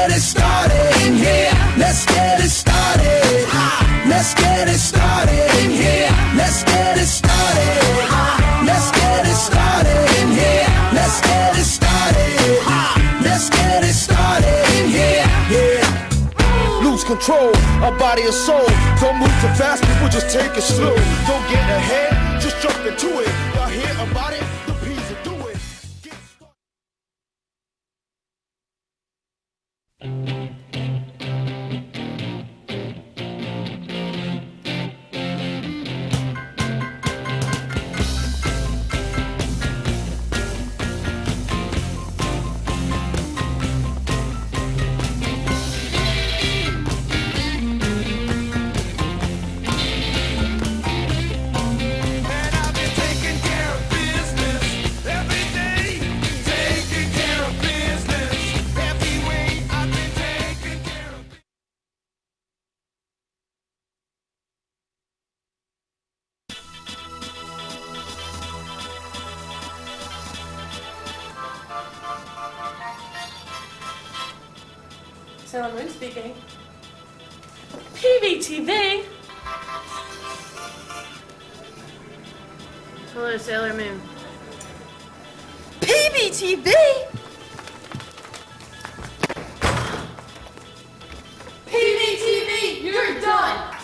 get it started in here. Let's get it started. Let's get it started in here. Let's get it started. Let's get it started in here. Let's get it started. Let's get it started in here. Yeah. Lose control of body and soul. Don't move too fast, people just take it slow. Don't get ahead, just jump into it. Y'all hear about it? The P's will do it. Get started. Sailor Moon speaking. PBTV! Hello, Sailor Moon. PBTV! PBTV, you're done!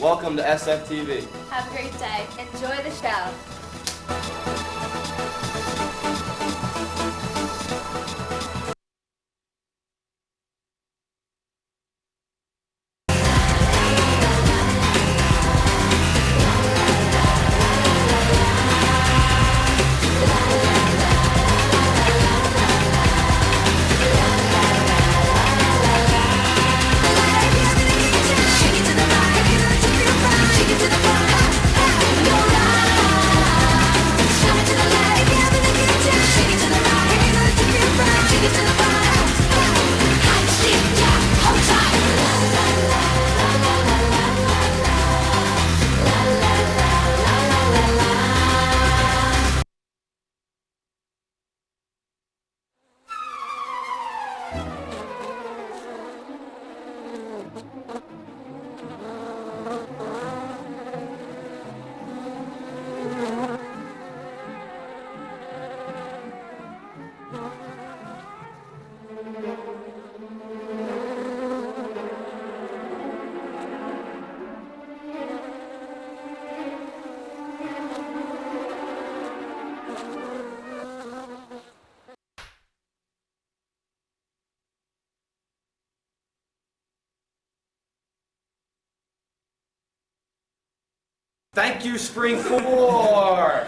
Welcome to SFTV. Have a great day. Enjoy the show. Thank you, Spring 4!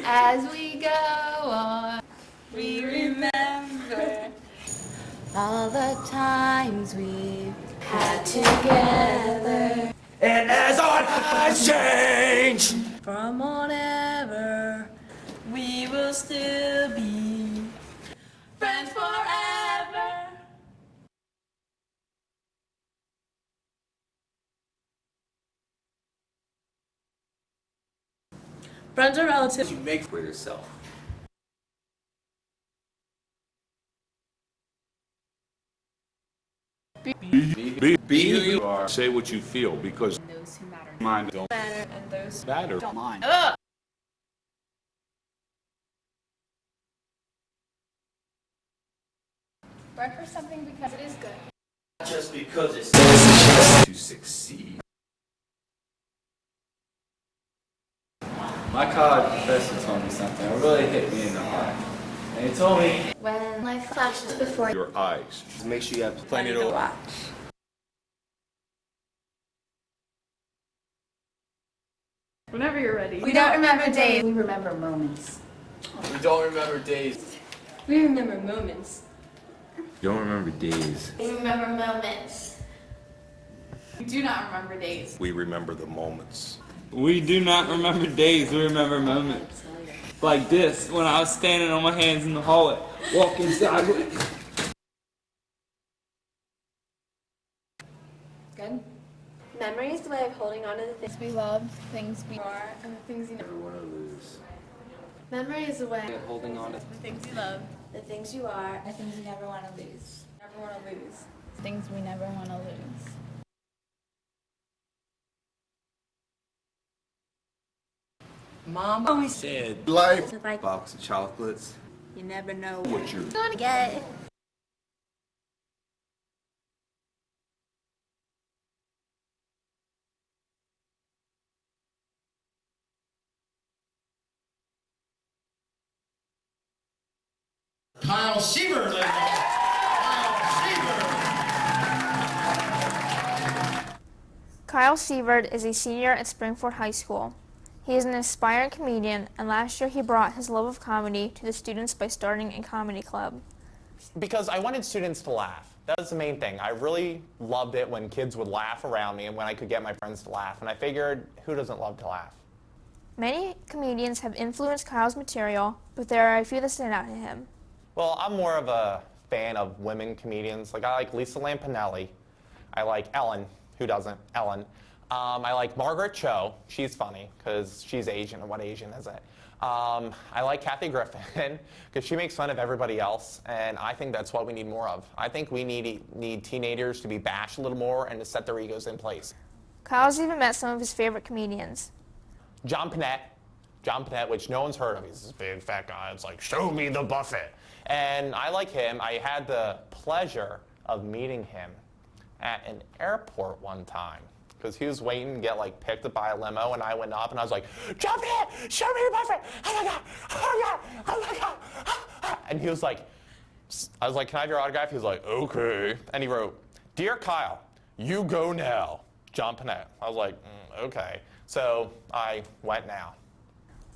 As we go on, we remember all the times we've had together. And as our lives change, From whatever, we will still be friends forever. Friends or relatives? You make for yourself. Be who you are. Say what you feel, because Those who matter mind don't matter, and those matter. don't mind. Run for something because it is good. Just because it's to succeed. My college professor told me something that really hit me in the heart. And he told me, When life flashes before you, Your eyes. make sure you have plenty to watch. Whenever you're ready. We don't remember days, we remember moments. We don't remember days. We remember moments. You don't remember days. We remember moments. We do not remember days. We remember the moments. We do not remember days, we remember moments. Like this, when I was standing on my hands in the hallway, walking sideways. Good. Memory is the way of holding on to the things we love, things we are, and the things you never Never want to lose. Memory is the way Holding on to the things you love, the things you are, the things you never want to lose. Never want to lose. Things we never want to lose. Mom always Said life. Like, Box of chocolates. you never know what you're Gonna get it. Kyle Seivard, ladies and gentlemen. Kyle Seivard is a senior at Springford High School. He is an aspiring comedian, and last year he brought his love of comedy to the students by starting a comedy club. Because I wanted students to laugh. That was the main thing. I really loved it when kids would laugh around me and when I could get my friends to laugh. And I figured, who doesn't love to laugh? Many comedians have influenced Kyle's material, but there are a few that stand out to him. Well, I'm more of a fan of women comedians. Like, I like Lisa Lampanelli. I like Ellen. Who doesn't? Ellen. I like Margaret Cho. She's funny because she's Asian, and what Asian is it? I like Kathy Griffin because she makes fun of everybody else, and I think that's what we need more of. I think we need teenagers to be bashed a little more and to set their egos in place. Kyle's even met some of his favorite comedians. John Panette, which no one's heard of. He's this big fat guy. It's like, show me the buffet. And I like him. I had the pleasure of meeting him at an airport one time because he was waiting to get like picked up by a limo, and I went up and I was like, John Panette, show me your buffet. Oh my God, oh my God, oh my God. And he was like, I was like, can I have your autograph? He was like, okay. And he wrote, Dear Kyle, you go now, John Panette. I was like, okay. So I went now.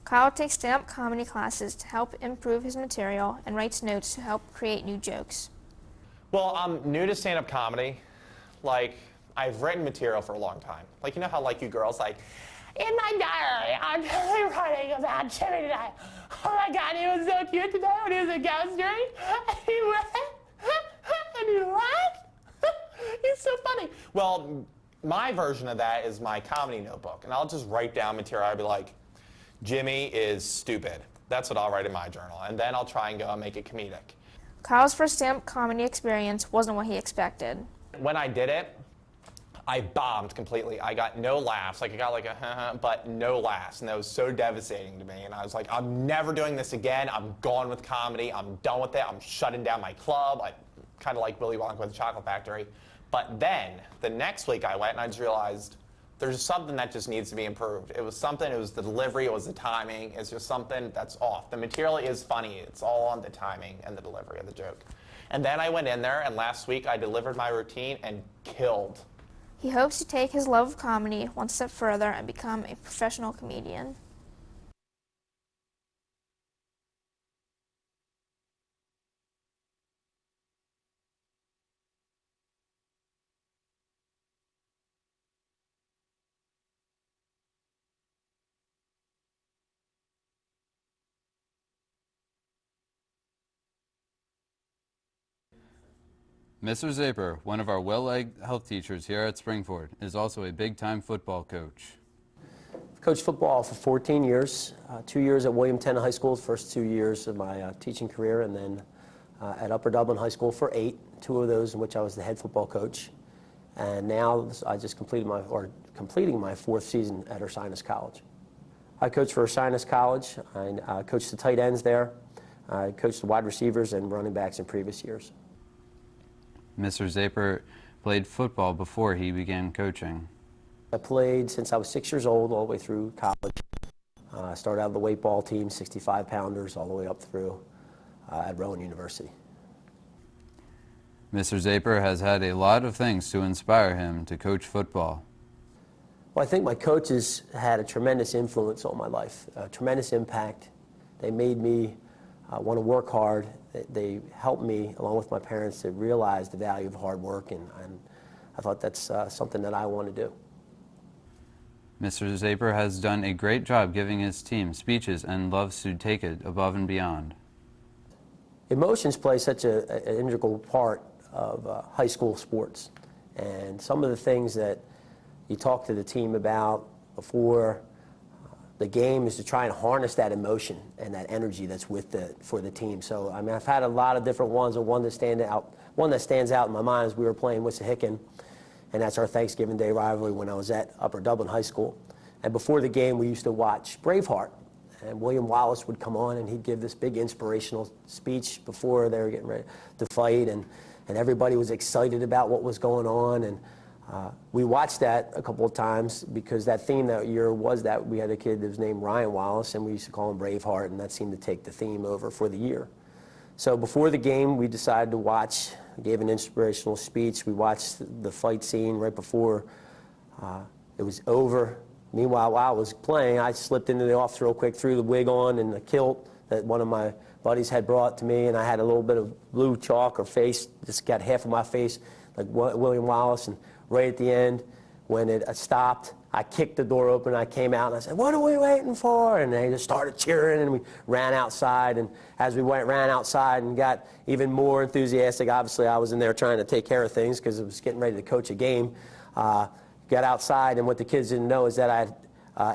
Kyle takes stand-up comedy classes to help improve his material and writes notes to help create new jokes. Well, I'm new to stand-up comedy. Like, I've written material for a long time. Like, you know how, like, you girls, like, in my diary, I'm totally writing about Jimmy today. Oh my God, he was so cute today when he was at Ghost Street. And he went, and he laughed. He's so funny. Well, my version of that is my comedy notebook. And I'll just write down material. I'll be like, Jimmy is stupid. That's what I'll write in my journal. And then I'll try and go and make it comedic. Kyle's first stand-up comedy experience wasn't what he expected. When I did it, I bombed completely. I got no laughs. Like, I got like a but no laughs. And that was so devastating to me. And I was like, I'm never doing this again. I'm gone with comedy. I'm done with it. I'm shutting down my club. I kind of like Willy Wonka with the Chocolate Factory. But then, the next week I went and I just realized there's something that just needs to be improved. It was something, it was the delivery, it was the timing. It's just something that's off. The material is funny. It's all on the timing and the delivery of the joke. And then I went in there, and last week I delivered my routine and killed. He hopes to take his love of comedy one step further and become a professional comedian. Mr. Czapor, one of our well-liked health teachers here at Springford, is also a big-time football coach. I've coached football for 14 years, 2 years at William Tennant High School, the first 2 years of my teaching career, and then at Upper Dublin High School for 8, 2 of those in which I was the head football coach. And now I just completing my 4th season at Ursinus College. I coach for Ursinus College. I coached the tight ends there. I coached the wide receivers and running backs in previous years. Mr. Czapor played football before he began coaching. I played since I was 6 years old all the way through college. I started out with the weight ball team, 65-pounders, all the way up through at Rowan University. Mr. Czapor has had a lot of things to inspire him to coach football. Well, I think my coaches had a tremendous influence on my life, a tremendous impact. They made me want to work hard. They helped me, along with my parents, to realize the value of hard work, and I thought that's something that I want to do. Mr. Czapor has done a great job giving his team speeches and loves to take it above and beyond. Emotions play such an integral part of high school sports, and some of the things that you talk to the team about before the game is to try and harness that emotion and that energy that's for the team. So I mean, I've had a lot of different ones, and one that stands out in my mind is we were playing Wissahickon, and that's our Thanksgiving Day rivalry when I was at Upper Dublin High School. And before the game, we used to watch Braveheart, and William Wallace would come on and he'd give this big inspirational speech before they were getting ready to fight, and everybody was excited about what was going on. And we watched that a couple of times because that theme that year was that we had a kid that was named Ryan Wallace, and we used to call him Braveheart, and that seemed to take the theme over for the year. So before the game, we decided to watch, gave an inspirational speech. We watched the fight scene right before it was over. Meanwhile, while I was playing, I slipped into the office real quick, threw the wig on and the kilt that one of my buddies had brought to me, and I had a little bit of blue chalk or face, just got half of my face like William Wallace. And right at the end, when it stopped, I kicked the door open, I came out, and I said, "What are we waiting for?" And they just started cheering, and we ran outside. And as we ran outside and got even more enthusiastic, obviously I was in there trying to take care of things because I was getting ready to coach a game. Got outside, and what the kids didn't know is that I had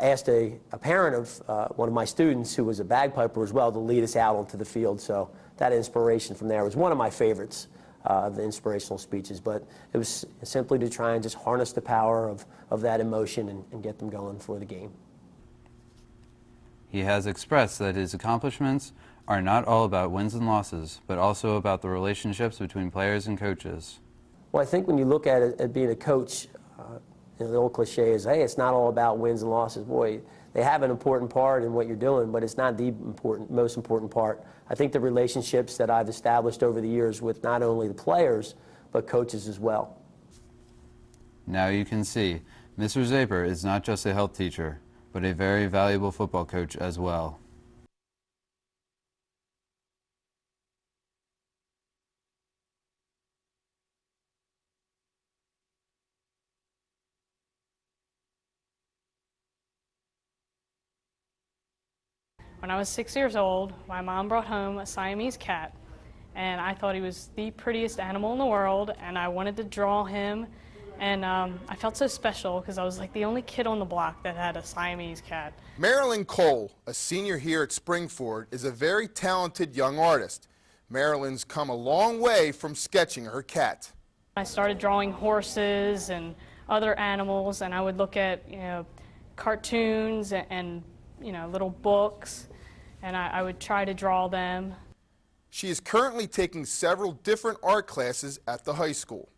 asked a parent of one of my students, who was a bagpiper as well, to lead us out onto the field. So that inspiration from there was one of my favorites. The inspirational speeches, but it was simply to try and just harness the power of that emotion and get them going for the game. He has expressed that his accomplishments are not all about wins and losses, but also about the relationships between players and coaches. Well, I think when you look at it, at being a coach, the old cliche is, hey, it's not all about wins and losses. Boy, they have an important part in what you're doing, but it's not the most important part. I think the relationships that I've established over the years with not only the players, but coaches as well. Now you can see, Mr. Czapor is not just a health teacher, but a very valuable football coach as well. When I was 6 years old, my mom brought home a Siamese cat, and I thought he was the prettiest animal in the world, and I wanted to draw him, and I felt so special because I was like the only kid on the block that had a Siamese cat. Marilyn Cole, a senior here at Springford, is a very talented young artist. Marilyn's come a long way from sketching her cat. I started drawing horses and other animals, and I would look at, cartoons and little books, and I would try to draw them. She is currently taking several different art classes at the high school.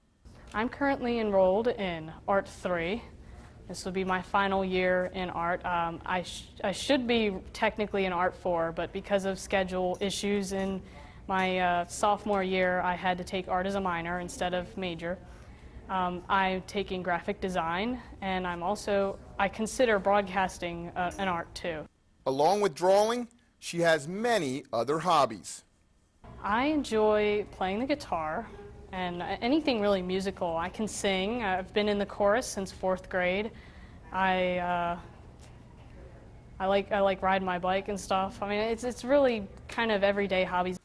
I'm currently enrolled in Art 3. This will be my final year in art. I should be technically in Art 4, but because of schedule issues in my sophomore year, I had to take art as a minor instead of major. I'm taking graphic design, and I consider broadcasting an art too. Along with drawing, she has many other hobbies. I enjoy playing the guitar and anything really musical. I can sing. I've been in the chorus since 4th grade. I like riding my bike and stuff. I mean, it's really kind of everyday hobbies.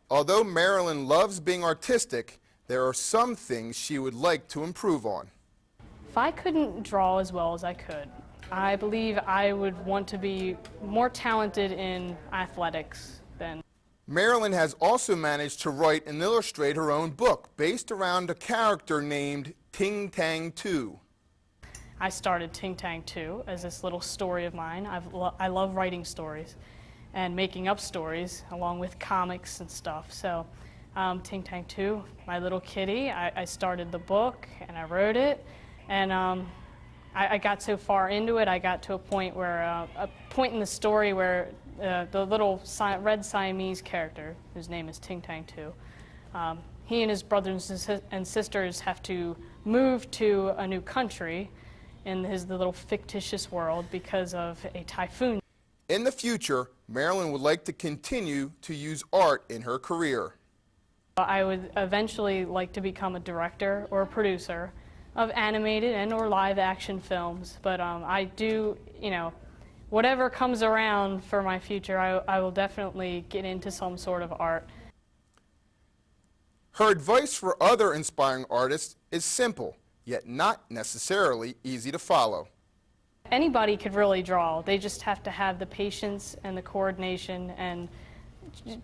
Although Marilyn loves being artistic, there are some things she would like to improve on. If I couldn't draw as well as I could, I believe I would want to be more talented in athletics than. Marilyn has also managed to write and illustrate her own book based around a character named Ting Tang 2. I started Ting Tang 2 as this little story of mine. I love writing stories and making up stories along with comics and stuff. So Ting Tang 2, my little kitty, I started the book and I wrote it, and I got so far into it, I got to a point in the story where the little red Siamese character, whose name is Ting Tang 2, he and his brothers and sisters have to move to a new country in the little fictitious world because of a typhoon. In the future, Marilyn would like to continue to use art in her career. I would eventually like to become a director or a producer of animated and or live action films, but I do, whatever comes around for my future, I will definitely get into some sort of art. Her advice for other inspiring artists is simple, yet not necessarily easy to follow. anybody could really draw. They just have to have the patience and the coordination and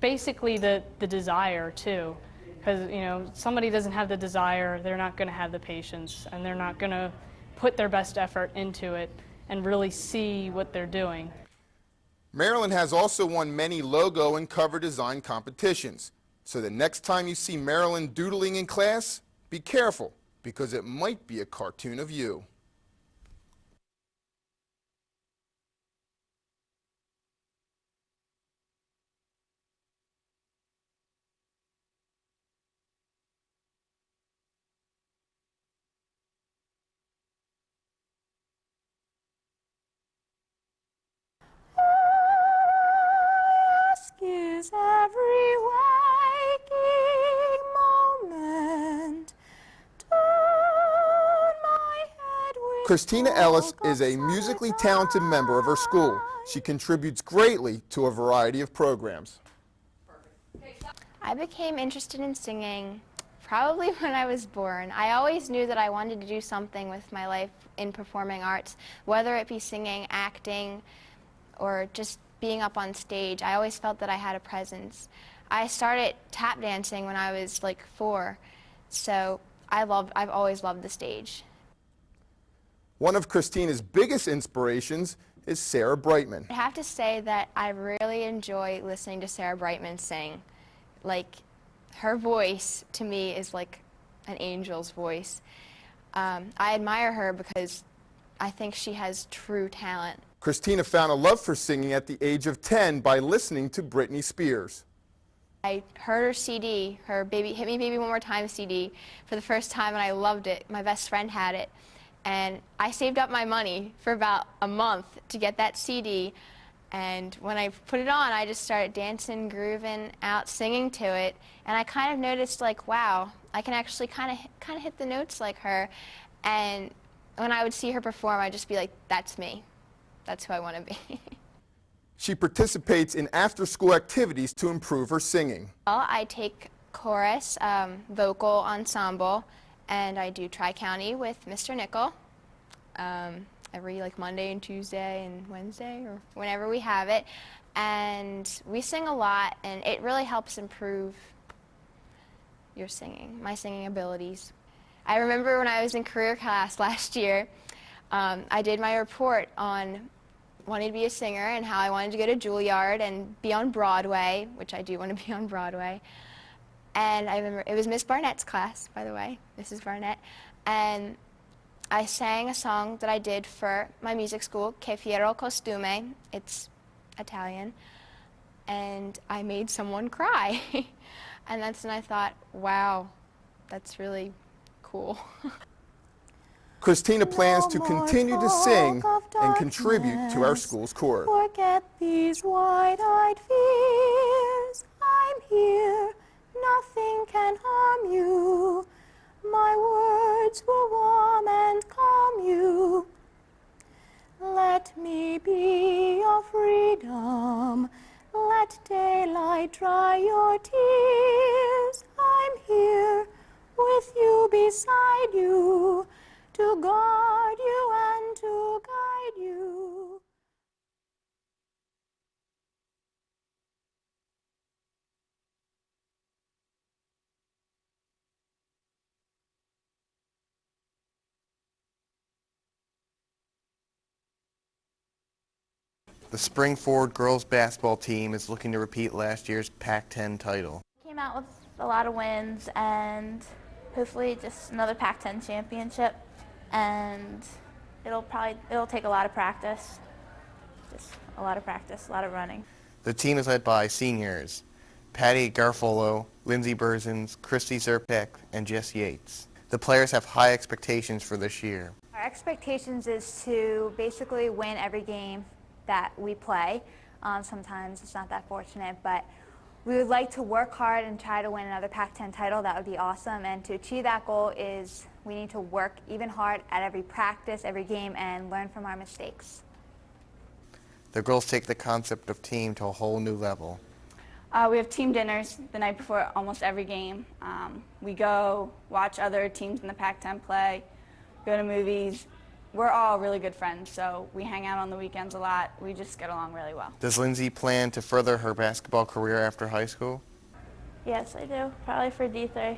basically the desire too. Because, you know, somebody doesn't have the desire, they're not going to have the patience, and they're not going to put their best effort into it and really see what they're doing. Marilyn has also won many logo and cover design competitions. So the next time you see Marilyn doodling in class, be careful, because it might be a cartoon of you. Is every waking moment. Turn my head with Christina Ellis is a musically talented member of her school. She contributes greatly to a variety of programs. I became interested in singing probably when I was born. I always knew that I wanted to do something with my life in performing arts, whether it be singing, acting, or just being up on stage. I always felt that I had a presence. I started tap dancing when I was like 4, so I've always loved the stage. One of Christina's biggest inspirations is Sarah Brightman. I have to say that I really enjoy listening to Sarah Brightman sing. Like, her voice to me is like an angel's voice. I admire her because I think she has true talent. Christina found a love for singing at the age of 10 by listening to Britney Spears. I heard her CD, her Baby, Hit Me Baby One More Time CD, for the first time, and I loved it. My best friend had it, and I saved up my money for about a month to get that CD, and when I put it on, I just started dancing, grooving out, singing to it, and I kind of noticed, like, wow, I can actually kind of hit the notes like her, and when I would see her perform, I'd just be like, that's me. That's who I want to be. She participates in after-school activities to improve her singing. Well, I take chorus, vocal ensemble, and I do Tri-County with Mr. Nickel every like Monday and Tuesday and Wednesday or whenever we have it. And we sing a lot, and it really helps improve your singing, my singing abilities. I remember when I was in career class last year, I did my report on wanting to be a singer and how I wanted to go to Juilliard and be on Broadway, which I do want to be on Broadway. And I remember, it was Miss Barnett's class, by the way, Mrs. Barnett, and I sang a song that I did for my music school, Che Fiero Costume, it's Italian, and I made someone cry. And that's when I thought, wow, that's really cool. Christina plans to continue to sing and contribute to our school's chorus. Forget these wide-eyed fears. I'm here, nothing can harm you. My words will warm and calm you. Let me be your freedom. Let daylight dry your tears. I'm here with you, beside you, to guard you and to guide you. The Springford girls basketball team is looking to repeat last year's Pac-10 title. Came out with a lot of wins and hopefully just another Pac-10 championship. And it'll take a lot of practice, just a lot of practice, a lot of running. The team is led by seniors Patty Garfolo, Lindsay Burzins, Christy Zerpek, and Jess Yates. The players have high expectations for this year. Our expectations is to basically win every game that we play. Sometimes it's not that fortunate, but we would like to work hard and try to win another Pac-10 title. That would be awesome. And to achieve that goal is we need to work even hard at every practice, every game, and learn from our mistakes. The girls take the concept of team to a whole new level. We have team dinners the night before almost every game. We go watch other teams in the Pac-10 play, go to movies, we're all really good friends, so we hang out on the weekends a lot. We just get along really well. Does Lindsay plan to further her basketball career after high school? Yes, I do. Probably for D3,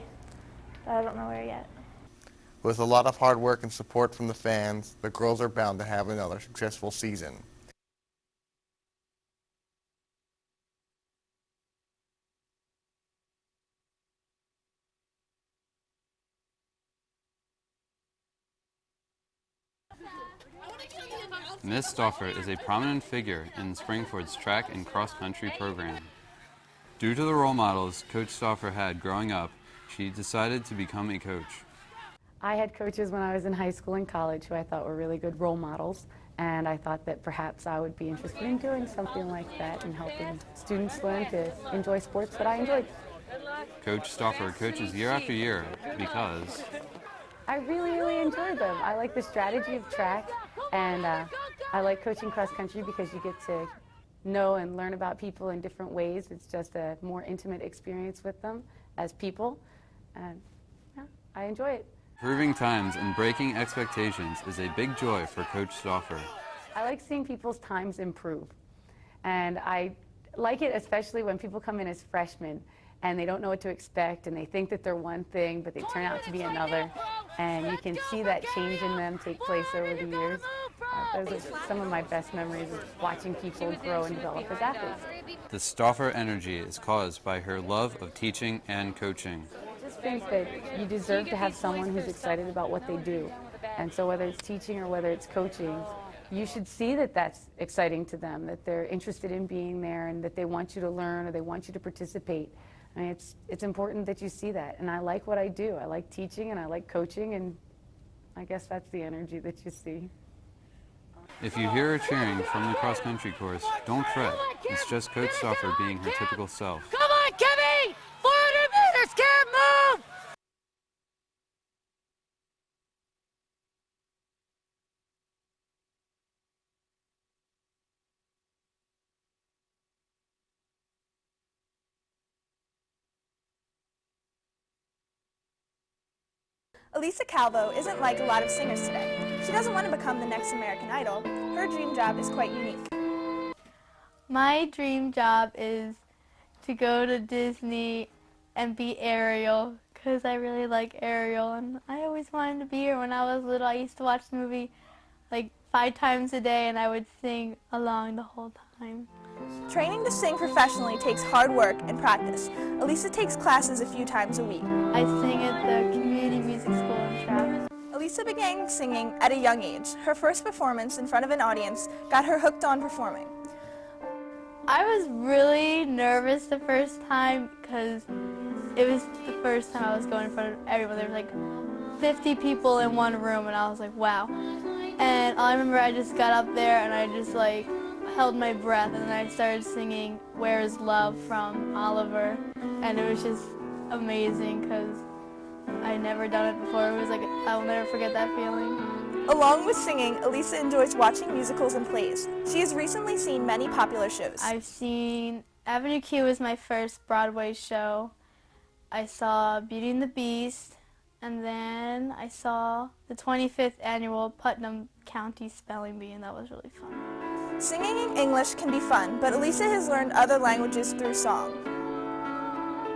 but I don't know where yet. With a lot of hard work and support from the fans, the girls are bound to have another successful season. Miss Stauffer is a prominent figure in Springford's track and cross-country program. Due to the role models Coach Stauffer had growing up, she decided to become a coach. I had coaches when I was in high school and college who I thought were really good role models, and I thought that perhaps I would be interested in doing something like that and helping students learn to enjoy sports that I enjoyed. Coach Stauffer coaches year after year because I really enjoy them. I like the strategy of track, and I like coaching cross country because you get to know and learn about people in different ways. It's just a more intimate experience with them as people, and yeah, I enjoy it. proving times and breaking expectations is a big joy for Coach Stauffer. I like seeing people's times improve, and I like it especially when people come in as freshmen and they don't know what to expect and they think that they're one thing but they turn out to be another, and you can see that change in them take place over the years. Those are some of my best memories of watching people grow and develop as athletes. The Stauffer energy is caused by her love of teaching and coaching. I just think that you deserve to have someone who's excited about what they do, and so whether it's teaching or whether it's coaching, you should see that that's exciting to them, that they're interested in being there and that they want you to learn or they want you to participate. I mean, it's important that you see that, and I like what I do. I like teaching and I like coaching, and I guess that's the energy that you see. If you hear her cheering from the cross-country course, don't fret. It's just Coach Stauffer being her typical self. Come on, Kimmy! 400 meters, can't move! Elisa Calvo isn't like a lot of singers today. She doesn't want to become the next American Idol. Her dream job is quite unique. My dream job is to go to Disney and be Ariel, because I really like Ariel, and I always wanted to be her. When I was little, I used to watch the movie like 5 times a day, and I would sing along the whole time. Training to sing professionally takes hard work and practice. Elisa takes classes a few times a week. I sing at the community music school in Travis. Elisa began singing at a young age. Her first performance in front of an audience got her hooked on performing. I was really nervous the first time because it was the first time I was going in front of everyone. There was like 50 people in one room, and I was like, wow. And I remember I just got up there and I just like held my breath, and then I started singing Where Is Love from Oliver, and it was just amazing because I never done it before. It was like, I'll never forget that feeling. Along with singing, Elisa enjoys watching musicals and plays. She has recently seen many popular shows. I've seen Avenue Q was my first Broadway show. I saw Beauty and the Beast, and then I saw the 25th annual Putnam County Spelling Bee, and that was really fun. Singing in English can be fun, but Elisa has learned other languages through song.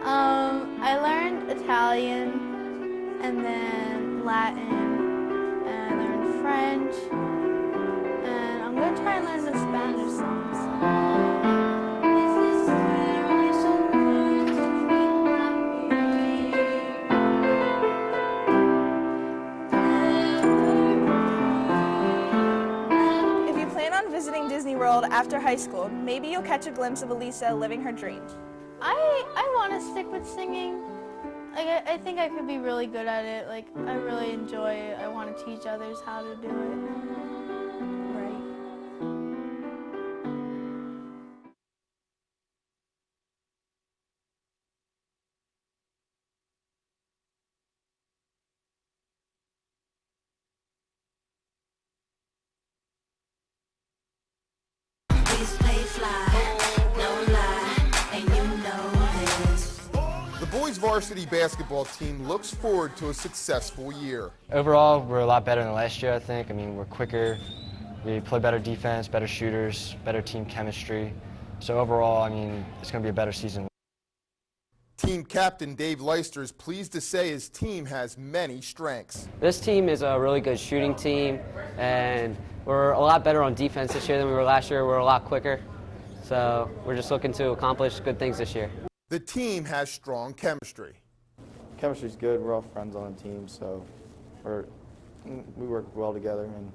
I learned Italian, and then Latin, and I learned French, and I'm going to try and learn the Spanish songs. Visiting Disney World after high school, maybe you'll catch a glimpse of Elisa living her dream. I want to stick with singing. Like, I think I could be really good at it. Like, I really enjoy it. I want to teach others how to do it. The boys varsity basketball team looks forward to a successful year. Overall, we're a lot better than last year, I think. I mean, we're quicker, we play better defense, better shooters, better team chemistry. So overall, I mean, it's going to be a better season. Team captain Dave Leister is pleased to say his team has many strengths. This team is a really good shooting team, and we're a lot better on defense this year than we were last year. We're a lot quicker, so we're just looking to accomplish good things this year. The team has strong chemistry. Chemistry's good. We're all friends on the team, so we work well together, and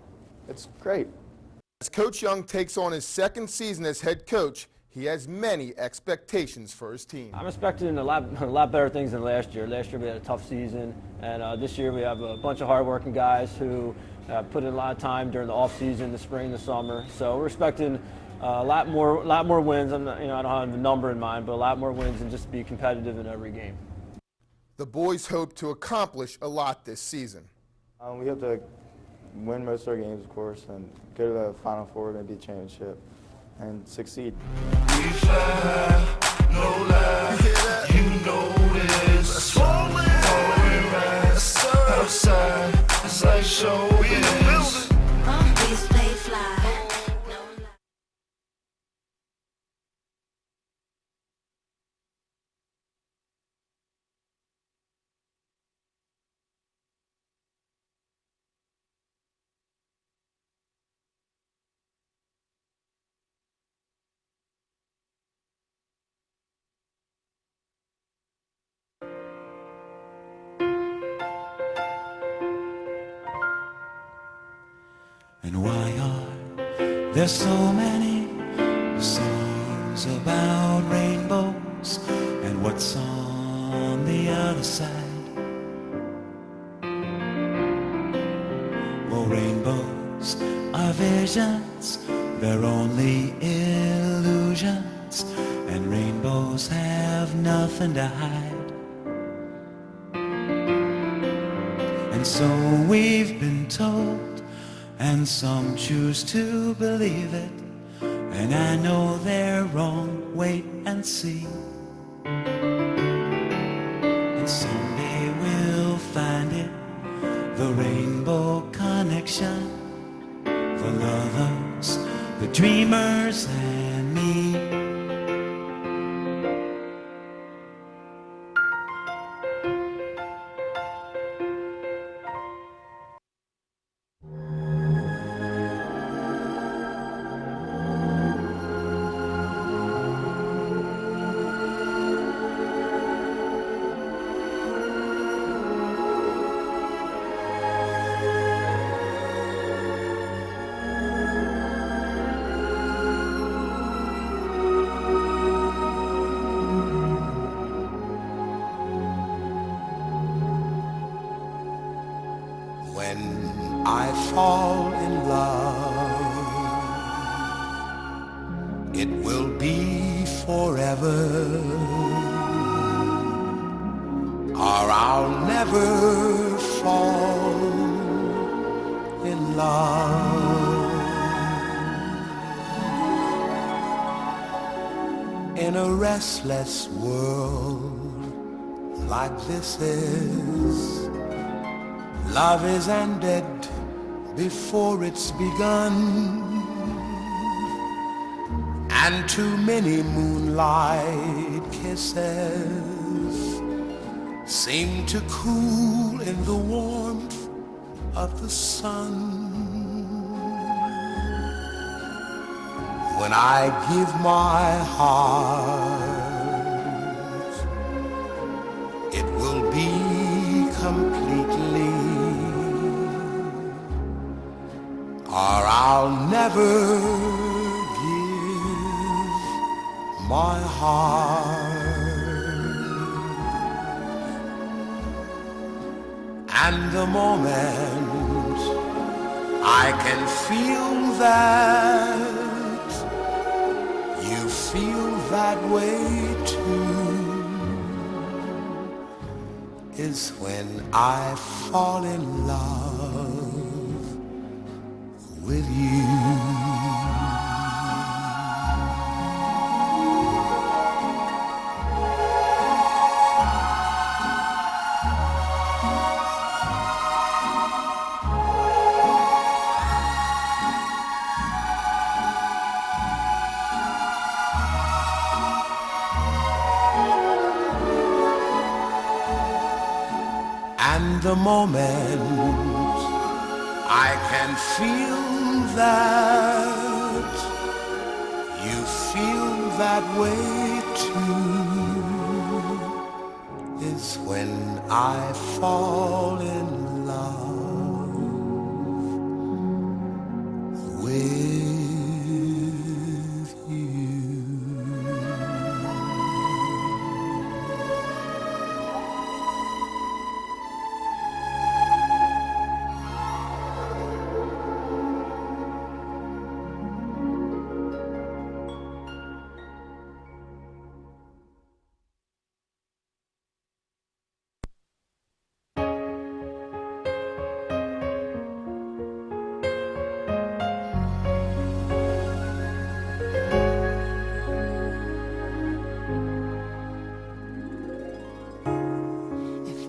it's great. As Coach Young takes on his second season as head coach, he has many expectations for his team. I'm expecting a lot better things than last year. Last year we had a tough season, and this year we have a bunch of hard-working guys who put in a lot of time during the off-season, the spring, the summer. So we're expecting a lot more wins. I don't have a number in mind, but a lot more wins and just be competitive in every game. The boys hope to accomplish a lot this season. We hope to win most of our games, of course, and go to the Final Four, maybe a championship, and succeed. We fly, no lie, you know this. Swollen, outside, it's like showbiz. We stay fly. And why are there so many songs about rainbows, and what's on the other side? Well, rainbows are visions, they're only illusions, and rainbows have nothing to hide. And so we've been told, and some choose to believe it, and I know they're wrong, wait and see. And someday we'll find it, the rainbow connection, the lovers, the dreamers, and me. When I fall in love, it will be forever, or I'll never fall in love. In a restless world like this is, love is ended before it's begun, and too many moonlight kisses seem to cool in the warmth of the sun. When I give my heart, it will be completely, or I'll never give my heart. And the moment I can feel that you feel that way too is when I fall in love with you. and the moment I can feel that you feel that way too is when I fall in love with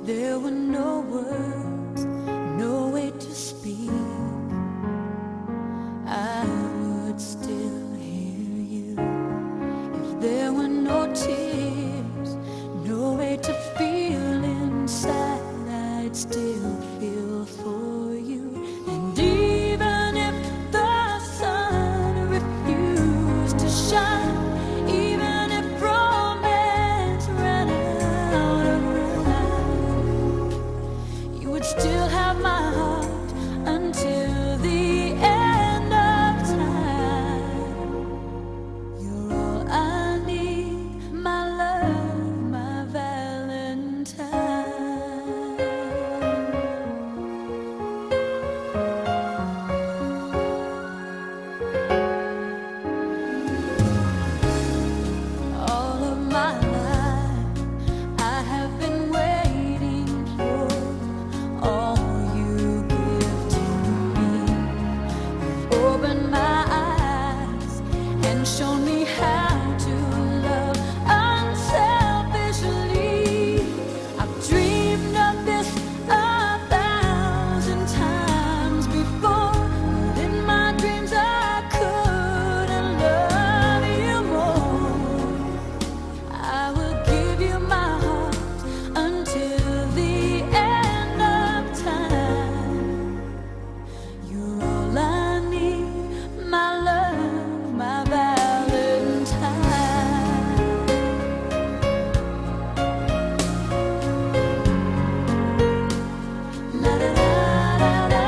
There were no words, no way to speak. I would still hear you. If there were no tears, no way to feel inside, I'd still feel for you. And even if the sun refused to shine, even if romance ran out of still have my heart until the end of time. You're all I need, my love, my Valentine. All of my life I have been waiting for all you give to me. You've opened my eyes and shown me how to love unselfishly. I've dreamed of this 1,000 times before, but in my dreams I couldn't love you more. I will give you my heart until the end of time. You're all I need, my love, my Valentine. La da da da da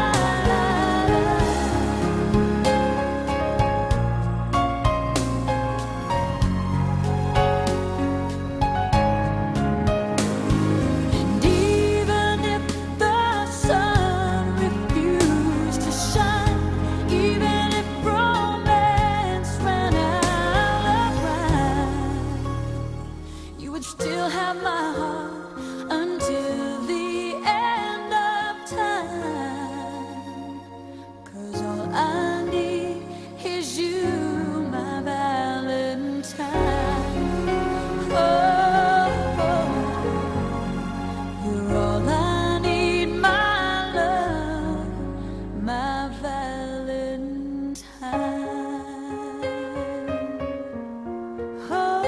And even if the sun refused to shine, even if romance ran out of rhyme, you would still have my heart until the end of time. 'Cause all I need is you, my Valentine. Oh, you're all I need, my love, my Valentine. Oh.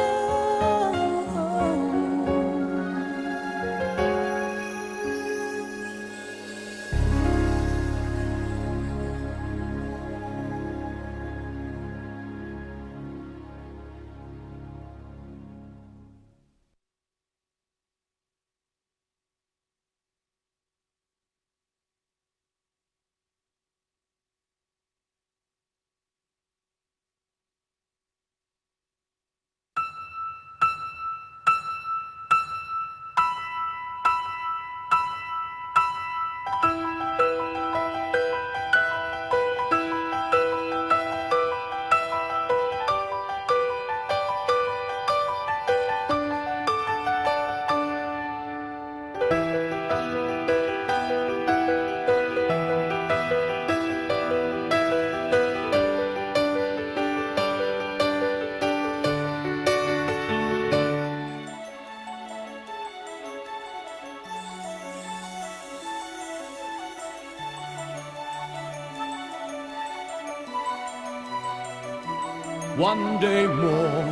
One day more,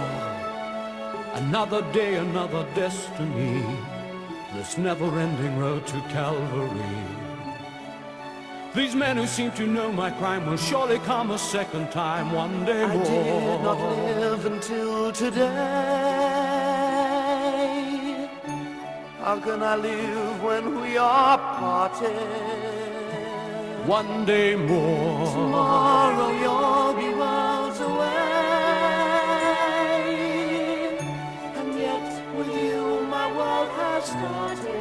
another day, another destiny. this never-ending road to Calvary. These men who seem to know my crime will surely come a second time one day more. I did not live until today. How can I live when we are parted? One day more. Tomorrow you'll be worlds away. And yet with you my world has started.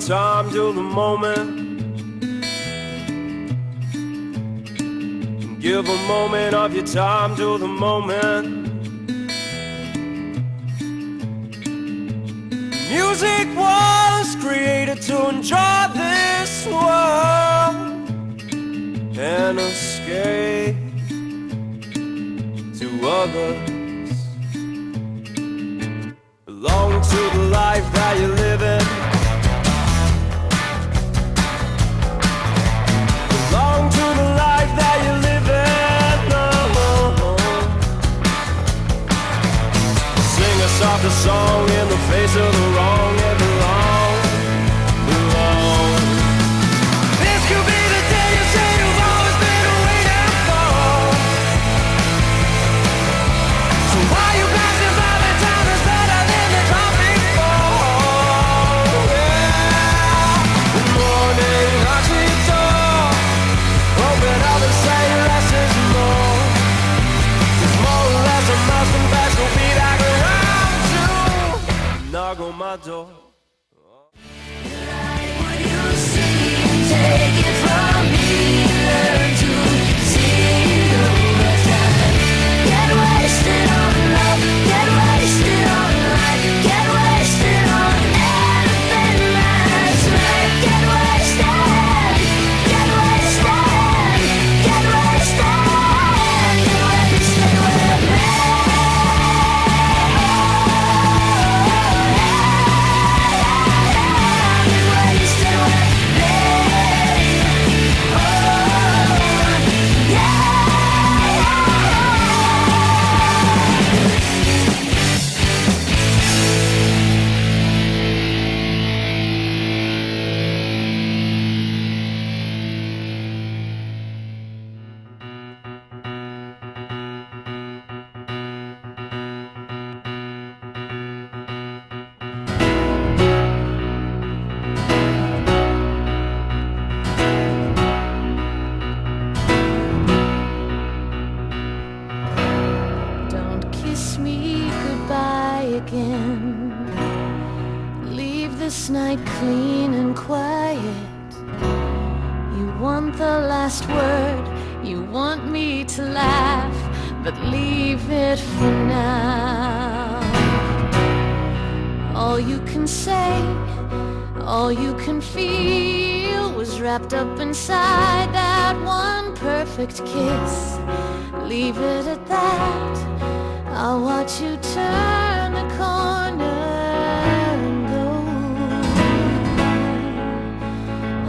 Time till the moment. Give a moment of your time till the moment. Music was created to enjoy this world and escape to others. Belong to the life that you're living. Softer song in the face of the wrong and belong. This could be the day you say you've always been waiting for. So why you passing by the time is better than the time before? Yeah. The morning want the last word, you want me to laugh, but leave it for now. All you can say, all you can feel was wrapped up inside that one perfect kiss. Leave it at that. I'll watch you turn the corner and go.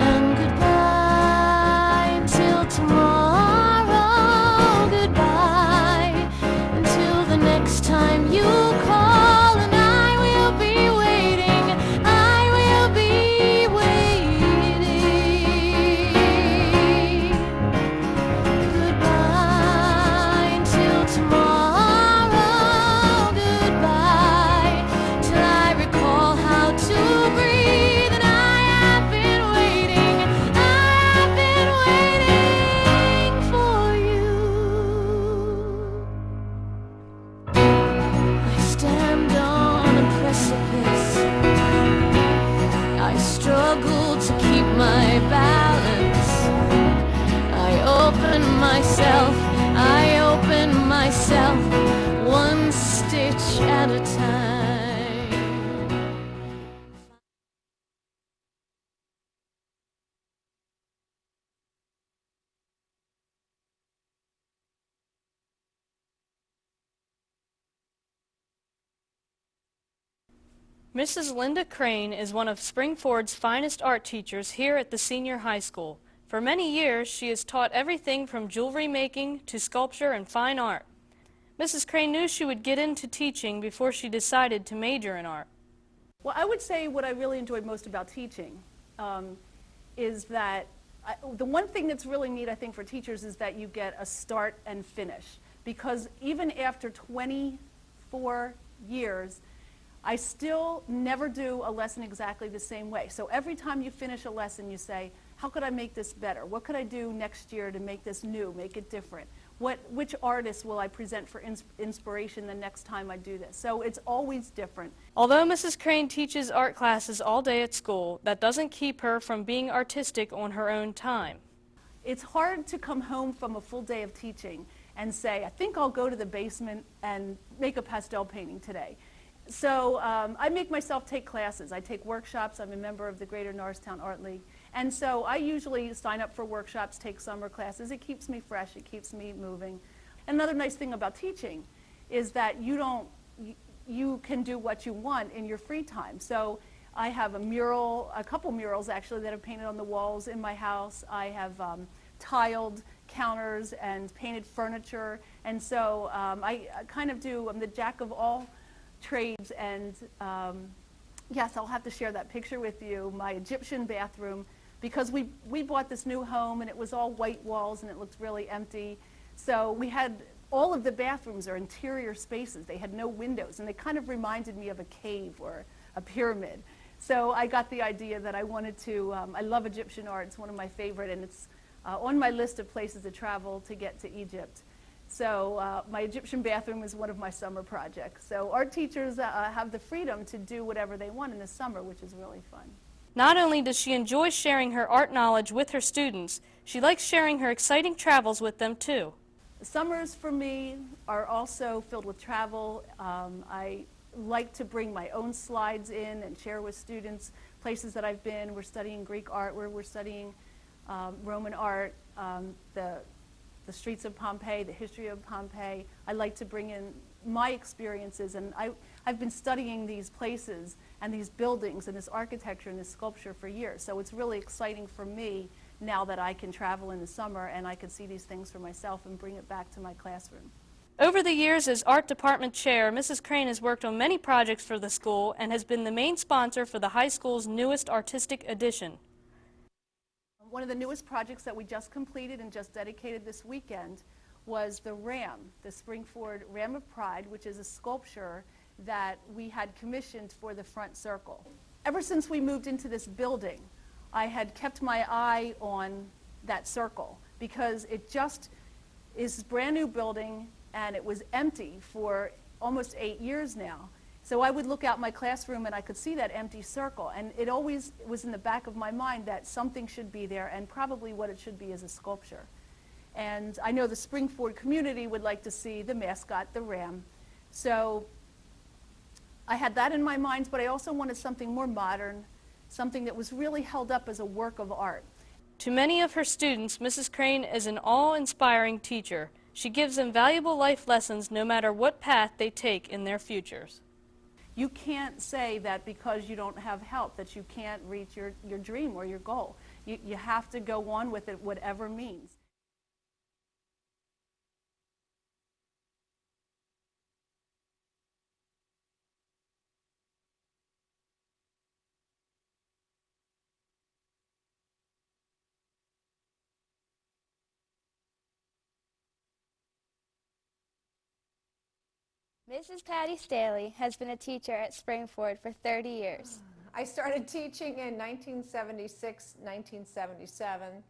And goodbye until tomorrow. Goodbye until the next time you call, and I will be waiting. I will be waiting. Goodbye until tomorrow. Goodbye till I recall how to breathe. And I have been waiting. I have been waiting for you. I stand on a precipice. I struggle to keep my balance. I open myself, one stitch at a time. Mrs. Linda Crane is one of Springford's finest art teachers here at the senior high school. For many years, she has taught everything from jewelry making to sculpture and fine art. Mrs. Crane knew she would get into teaching before she decided to major in art. Well, I would say what I really enjoyed most about teaching is that the one thing that's really neat, I think, for teachers is that you get a start and finish. Because even after 24 years, I still never do a lesson exactly the same way. So every time you finish a lesson, you say, how could I make this better? What could I do next year to make this new, make it different? Which artist will I present for inspiration the next time I do this? So it's always different. Although Mrs. Crane teaches art classes all day at school, that doesn't keep her from being artistic on her own time. It's hard to come home from a full day of teaching and say, I think I'll go to the basement and make a pastel painting today. So I make myself take classes. I take workshops. I'm a member of the Greater Norristown Art League. And so I usually sign up for workshops, take summer classes. It keeps me fresh. It keeps me moving. Another nice thing about teaching is that you can do what you want in your free time. So I have a couple murals actually that I've painted on the walls in my house. I have tiled counters and painted furniture. And so I'm the jack of all trades, and yes, I'll have to share that picture with you, my Egyptian bathroom, because we bought this new home and it was all white walls and it looked really empty. So we had, all of the bathrooms are interior spaces. They had no windows and they kind of reminded me of a cave or a pyramid. So I got the idea that I wanted to, I love Egyptian art, it's one of my favorite, and it's on my list of places to travel to get to Egypt. So my Egyptian bathroom is one of my summer projects. So art teachers have the freedom to do whatever they want in the summer, which is really fun. Not only does she enjoy sharing her art knowledge with her students, she likes sharing her exciting travels with them too. The summers for me are also filled with travel. I like to bring my own slides in and share with students places that I've been. We're studying Greek art, we're studying Roman art, the streets of Pompeii, the history of Pompeii. I like to bring in my experiences, and I've been studying these places and these buildings and this architecture and this sculpture for years. So it's really exciting for me now that I can travel in the summer and I can see these things for myself and bring it back to my classroom. Over the years as art department chair, Mrs. Crane has worked on many projects for the school and has been the main sponsor for the high school's newest artistic edition. One of the newest projects that we just completed and just dedicated this weekend was the Ram, the Springford Ram of Pride, which is a sculpture that we had commissioned for the front circle. Ever since we moved into this building, I had kept my eye on that circle because it just is a brand new building and it was empty for almost 8 years now. So I would look out my classroom and I could see that empty circle, and it always was in the back of my mind that something should be there, and probably what it should be is a sculpture. And I know the Springford community would like to see the mascot, the ram. So I had that in my mind, but I also wanted something more modern, something that was really held up as a work of art. To many of her students, Mrs. Crane is an awe-inspiring teacher. She gives them valuable life lessons no matter what path they take in their futures. You can't say that because you don't have help that you can't reach your dream or your goal. You have to go on with it, whatever means. Mrs. Patty Staley has been a teacher at Springford for 30 years. I started teaching in 1976, 1977,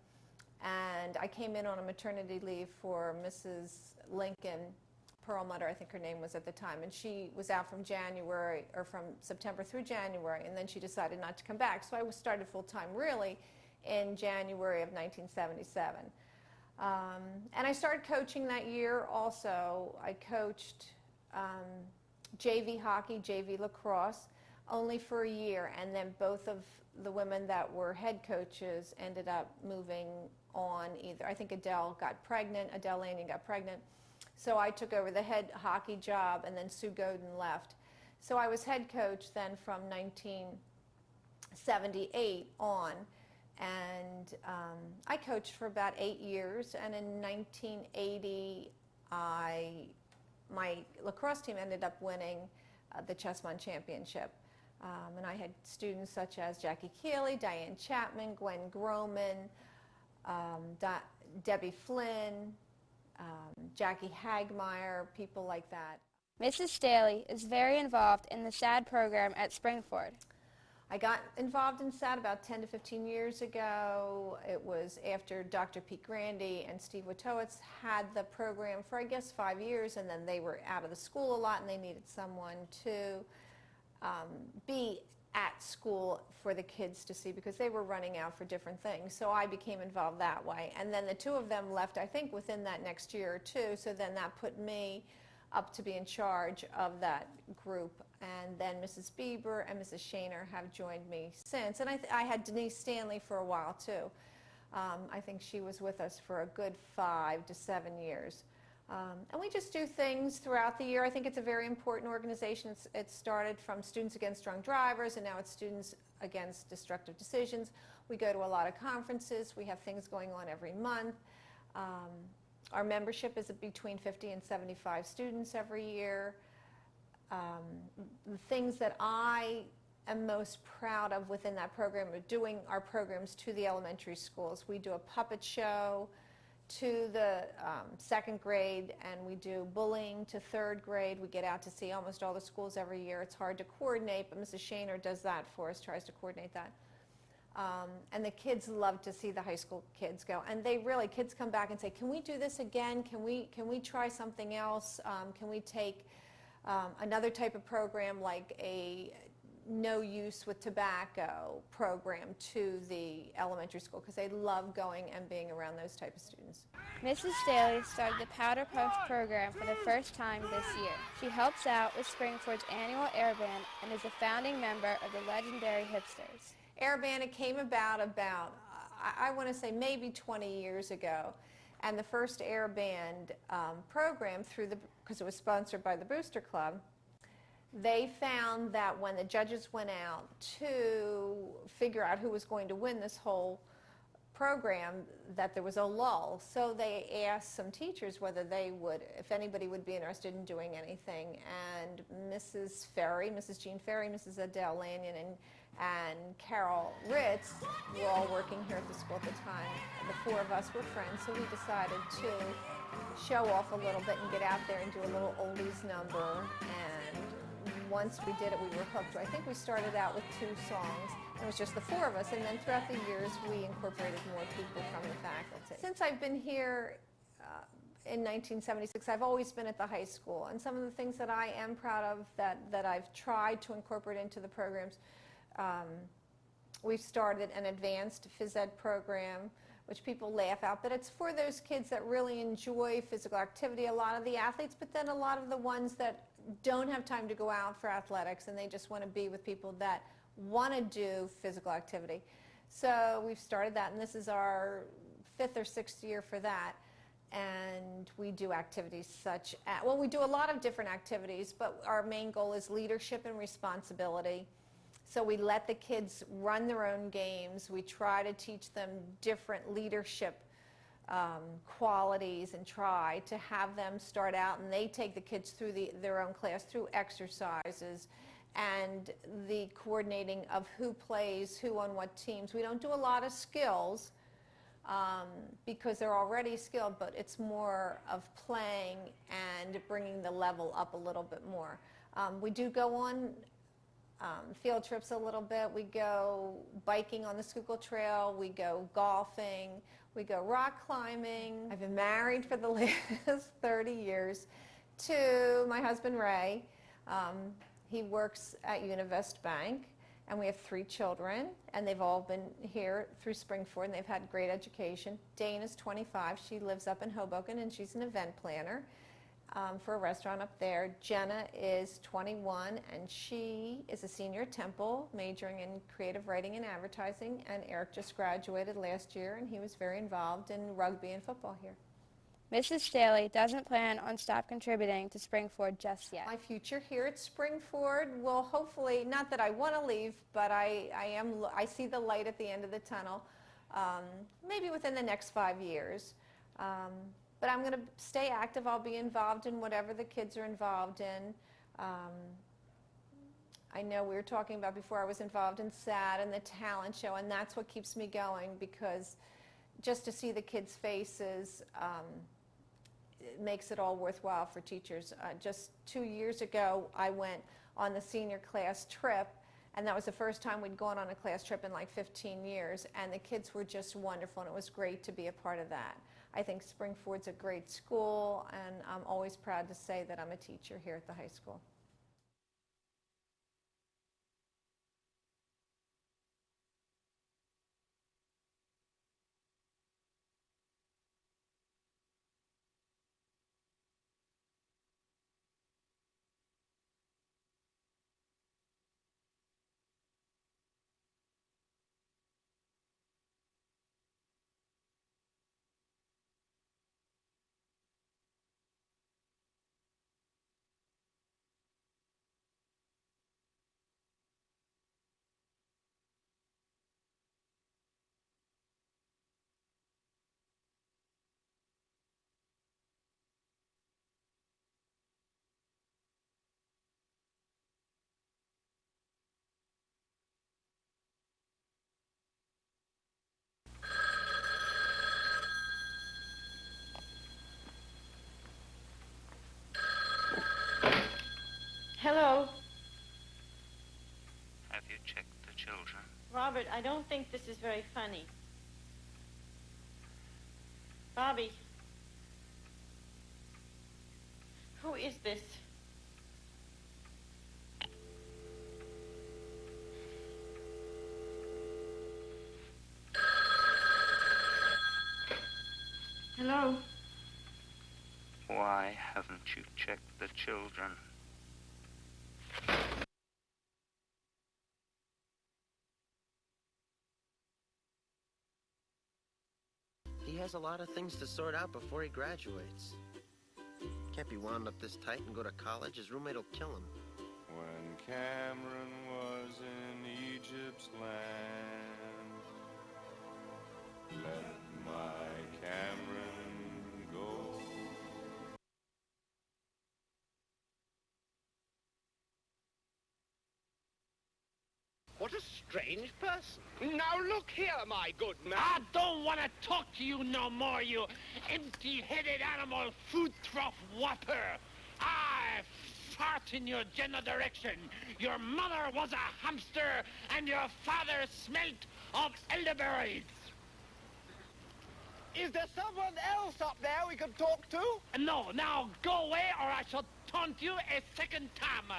and I came in on a maternity leave for Mrs. Lincoln Perlmutter, I think her name was at the time, and she was out from January, or from September through January, and then she decided not to come back. So I started full-time really in January of 1977. And I started coaching that year also. I coached JV hockey, JV lacrosse, only for a year, and then both of the women that were head coaches ended up moving on either. I think Adele Lanyon got pregnant, so I took over the head hockey job, and then Sue Godin left. So I was head coach then from 1978 on, and I coached for about 8 years, and in 1980 my lacrosse team ended up winning the Chessmont Championship. And I had students such as Jackie Keeley, Diane Chapman, Gwen Groman, Debbie Flynn, Jackie Hagmeyer, people like that. Mrs. Staley is very involved in the SAD program at Springford. I got involved in SAD about 10 to 15 years ago. It was after Dr. Pete Grandy and Steve Witowitz had the program for, I guess, 5 years, and then they were out of the school a lot, and they needed someone to be at school for the kids to see, because they were running out for different things. So I became involved that way. And then the two of them left, I think, within that next year or two, so then that put me up to be in charge of that group. And then Mrs. Bieber and Mrs. Shaner have joined me since. And I had Denise Stanley for a while, too. I think she was with us for a good 5 to 7 years. And we just do things throughout the year. I think it's a very important organization. It started from Students Against Drunk Drivers, and now it's Students Against Destructive Decisions. We go to a lot of conferences. We have things going on every month. Our membership is between 50 and 75 students every year. The things that I am most proud of within that program are doing our programs to the elementary schools. We do a puppet show to the second grade, and we do bullying to third grade. We get out to see almost all the schools every year. It's hard to coordinate, but Mrs. Shaner does that for us, tries to coordinate that. And the kids love to see the high school kids go. And kids come back and say, can we do this again? Can we try something else? Can we take another type of program like a no use with tobacco program to the elementary school? Because they love going and being around those type of students. Mrs. Staley started the Powder Puff program for the first time this year. She helps out with Springford's annual Air Band and is a founding member of the legendary Hipsters. Air Band, it came about I want to say maybe 20 years ago. And the first Air Band program, because it was sponsored by the Booster Club, they found that when the judges went out to figure out who was going to win this whole program, that there was a lull. So they asked some teachers whether if anybody would be interested in doing anything. And Mrs. Jean Ferry, Mrs. Adele Lanyon, and Carol Ritz were all working here at the school at the time. The four of us were friends, so we decided to show off a little bit and get out there and do a little oldies number. And once we did it, we were hooked. I think we started out with 2 songs. It was just the 4 of us, and then throughout the years, we incorporated more people from the faculty. Since I've been here, in 1976. I've always been at the high school, and some of the things that I am proud of that I've tried to incorporate into the programs, we've started an advanced phys ed program, which people laugh at, but it's for those kids that really enjoy physical activity, a lot of the athletes, but then a lot of the ones that don't have time to go out for athletics and they just want to be with people that want to do physical activity. So we've started that, and this is our 5th or 6th year for that. And we do activities such as, well, we do a lot of different activities, but our main goal is leadership and responsibility. So we let the kids run their own games. We try to teach them different leadership qualities and try to have them start out, and they take the kids through their own class through exercises and the coordinating of who plays who on what teams. We don't do a lot of skills because they're already skilled, but it's more of playing and bringing the level up a little bit more. We do go on field trips a little bit. We go biking on the Schuylkill Trail. We go golfing. We go rock climbing. I've been married for the last 30 years to my husband, Ray. He works at Univest Bank, and we have 3 children, and they've all been here through Springford, and they've had great education. Dana's 25. She lives up in Hoboken, and she's an event planner for a restaurant up there. Jenna is 21, and she is a senior at Temple, majoring in creative writing and advertising, and Eric just graduated last year, and he was very involved in rugby and football here. Mrs. Staley doesn't plan on stop contributing to Springford just yet. My future here at Springford will hopefully, not that I want to leave, but I see the light at the end of the tunnel, maybe within the next 5 years. But I'm going to stay active. I'll be involved in whatever the kids are involved in. I know we were talking about before, I was involved in SAD and the talent show, and that's what keeps me going, because just to see the kids' faces, it makes it all worthwhile for teachers. Just 2 years ago, I went on the senior class trip, and that was the first time we'd gone on a class trip in like 15 years, and the kids were just wonderful, and it was great to be a part of that. I think Springford's a great school, and I'm always proud to say that I'm a teacher here at the high school. Hello. Have you checked the children? Robert, I don't think this is very funny. Bobby. Who is this? Hello. Why haven't you checked the children? He has a lot of things to sort out before he graduates. Can't be wound up this tight and go to college. His roommate will kill him. When Cameron was in Egypt's land, let my Cameron go. What a strange person. Now look here, my good man. I don't want to talk to you no more, you empty-headed animal food trough whopper. I fart in your general direction. Your mother was a hamster, and your father smelt of elderberries. Is there someone else up there we could talk to? No, now go away or I shall taunt you a second time.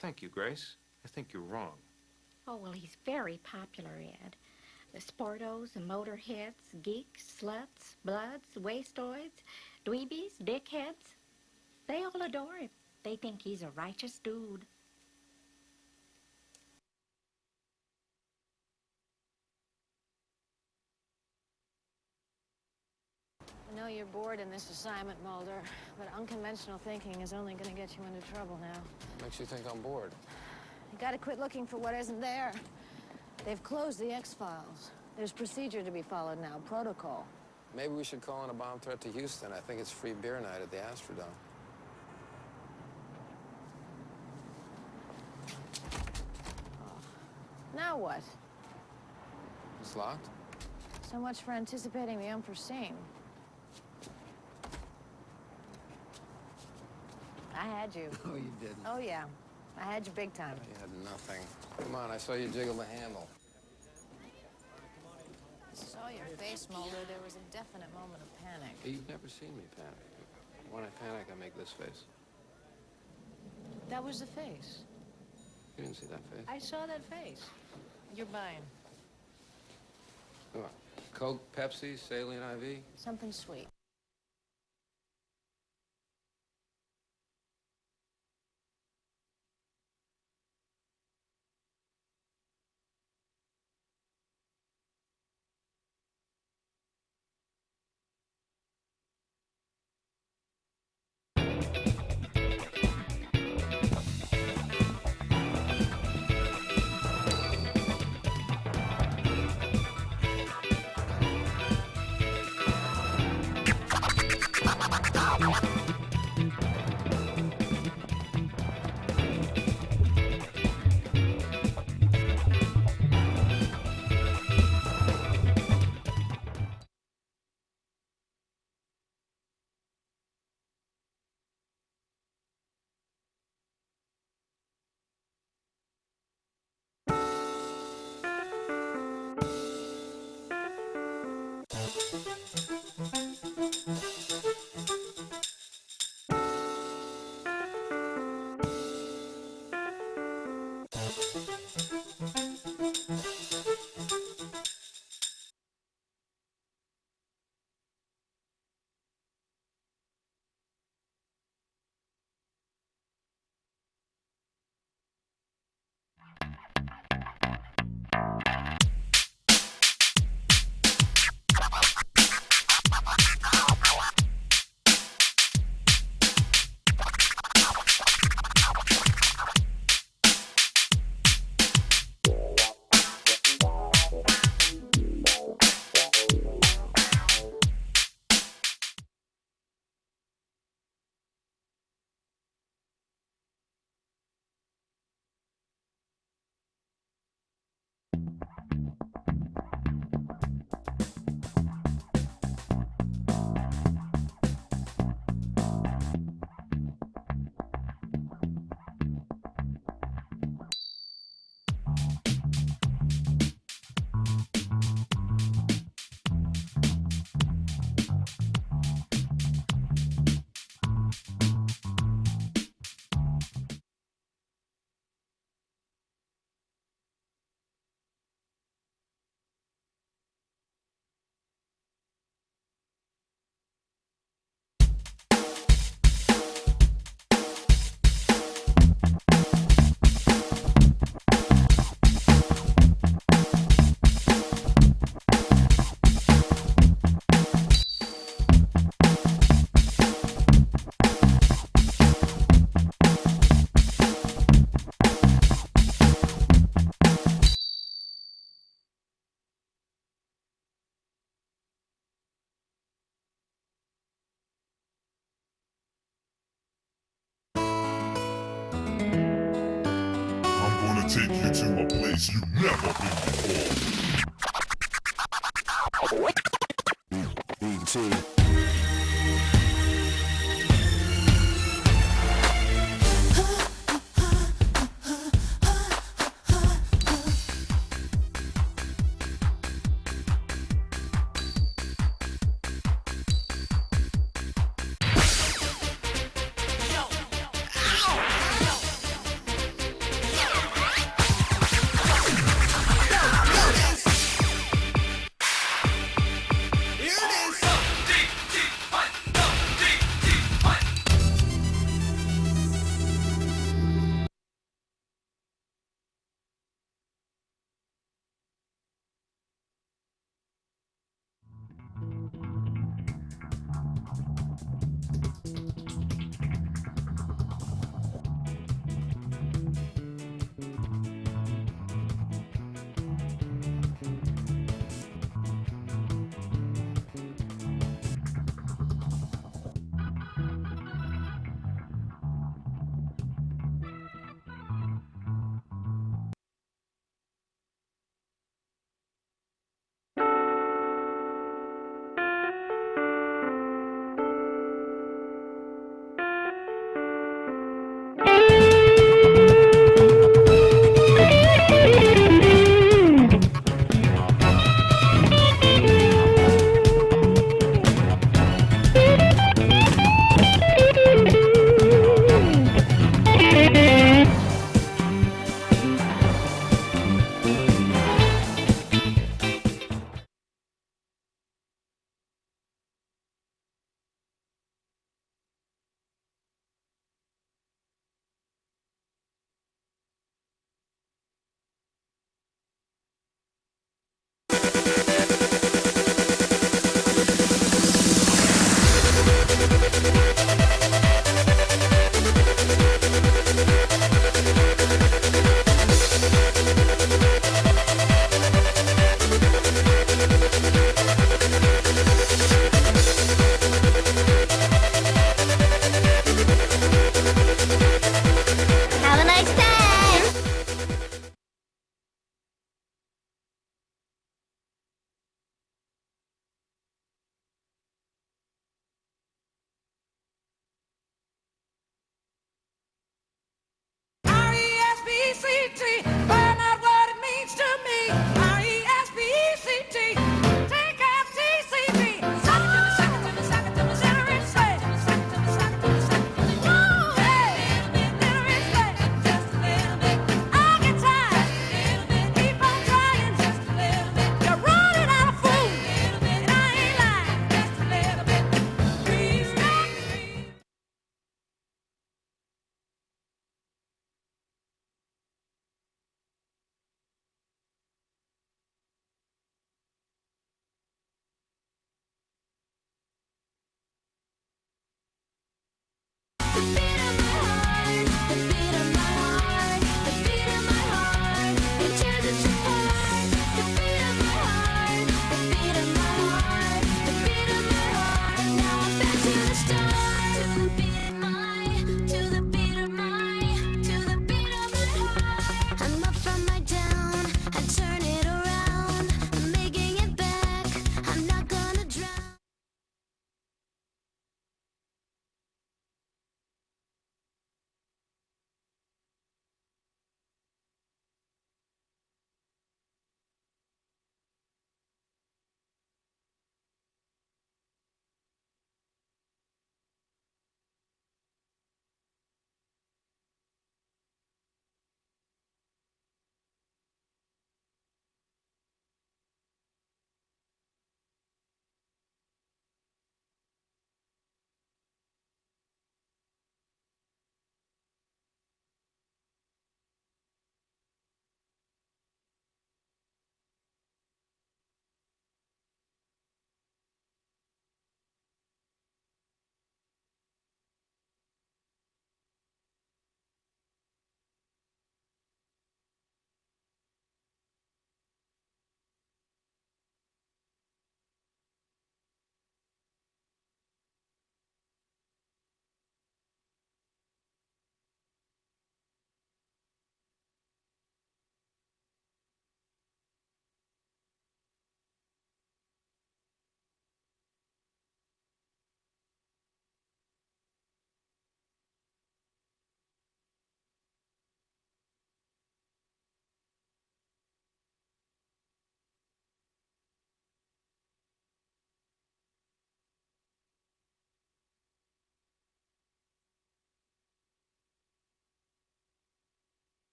Thank you, Grace. I think you're wrong. Oh, well, he's very popular, Ed. The sportos and motorheads, geeks, sluts, bloods, wastoids, dweebies, dickheads. They all adore him. They think he's a righteous dude. I know you're bored in this assignment, Mulder, but unconventional thinking is only going to get you into trouble now. Makes you think I'm bored. You got to quit looking for what isn't there. They've closed the X-Files. There's procedure to be followed now, protocol. Maybe we should call in a bomb threat to Houston. I think it's free beer night at the Astrodome. Now what? It's locked? So much for anticipating the unforeseen. I had you. No, you didn't. Oh, yeah. I had you big time. You had nothing. Come on, I saw you jiggle the handle. I saw your face, Mulder. There was a definite moment of panic. You've never seen me panic. When I panic, I make this face. That was the face. You didn't see that face. I saw that face. You're buying. Come on. Coke, Pepsi, saline IV? Something sweet. Take you to a place you've never been before. E.T.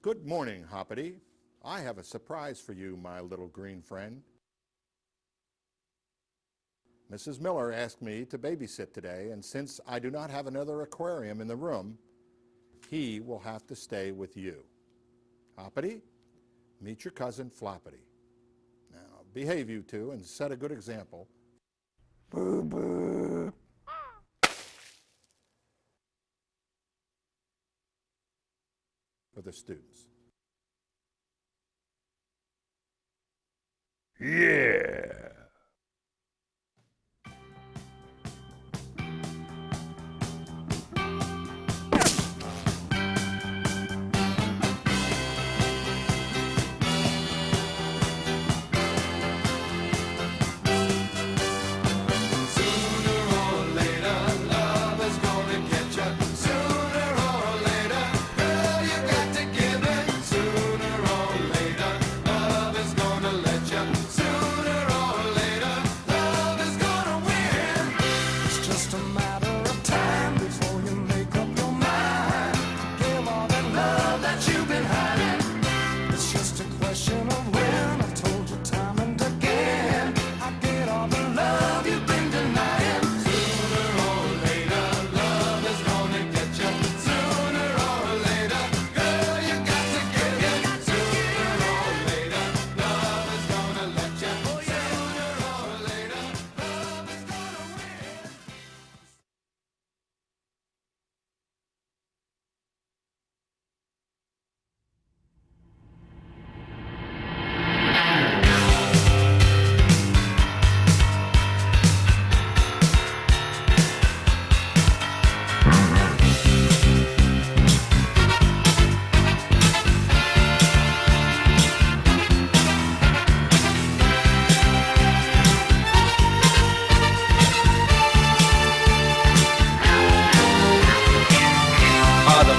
Good morning, Hoppity. I have a surprise for you, my little green friend. Mrs. Miller asked me to babysit today, and since I do not have another aquarium in the room, he will have to stay with you. Hoppity, meet your cousin Floppity. Now, behave you two and set a good example. Boo boo. For the students. Yeah.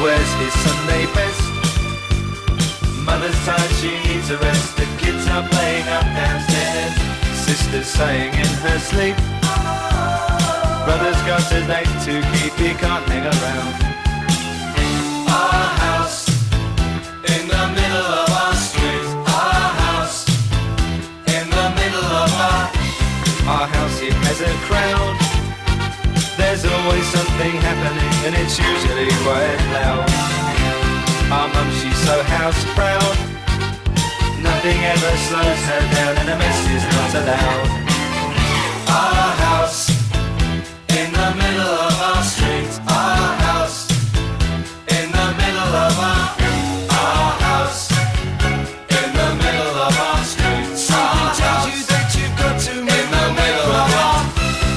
Wears his Sunday best. Mother's tired, she needs a rest. The kids are playing up downstairs. Sister's sighing in her sleep. Brother's got a date to keep, he can't hang around. Our house in the middle of our street. Our house in the middle of our house, it has a crowd. There's always something happening and it's usually quite loud. Our mum, she's so house proud. Nothing ever slows her down and a mess is not allowed. Our house in the middle of our street. Our house in the middle of our house in the middle of our street. Something tells you that you've got to move in the middle of our.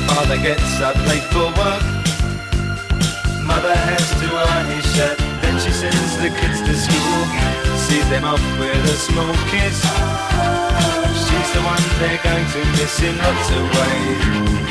Father gets up late for work. Mother has to iron his shirt. Then she sends the kids to school. Sees them off with a small kiss. She's the one they're going to miss in lots of ways.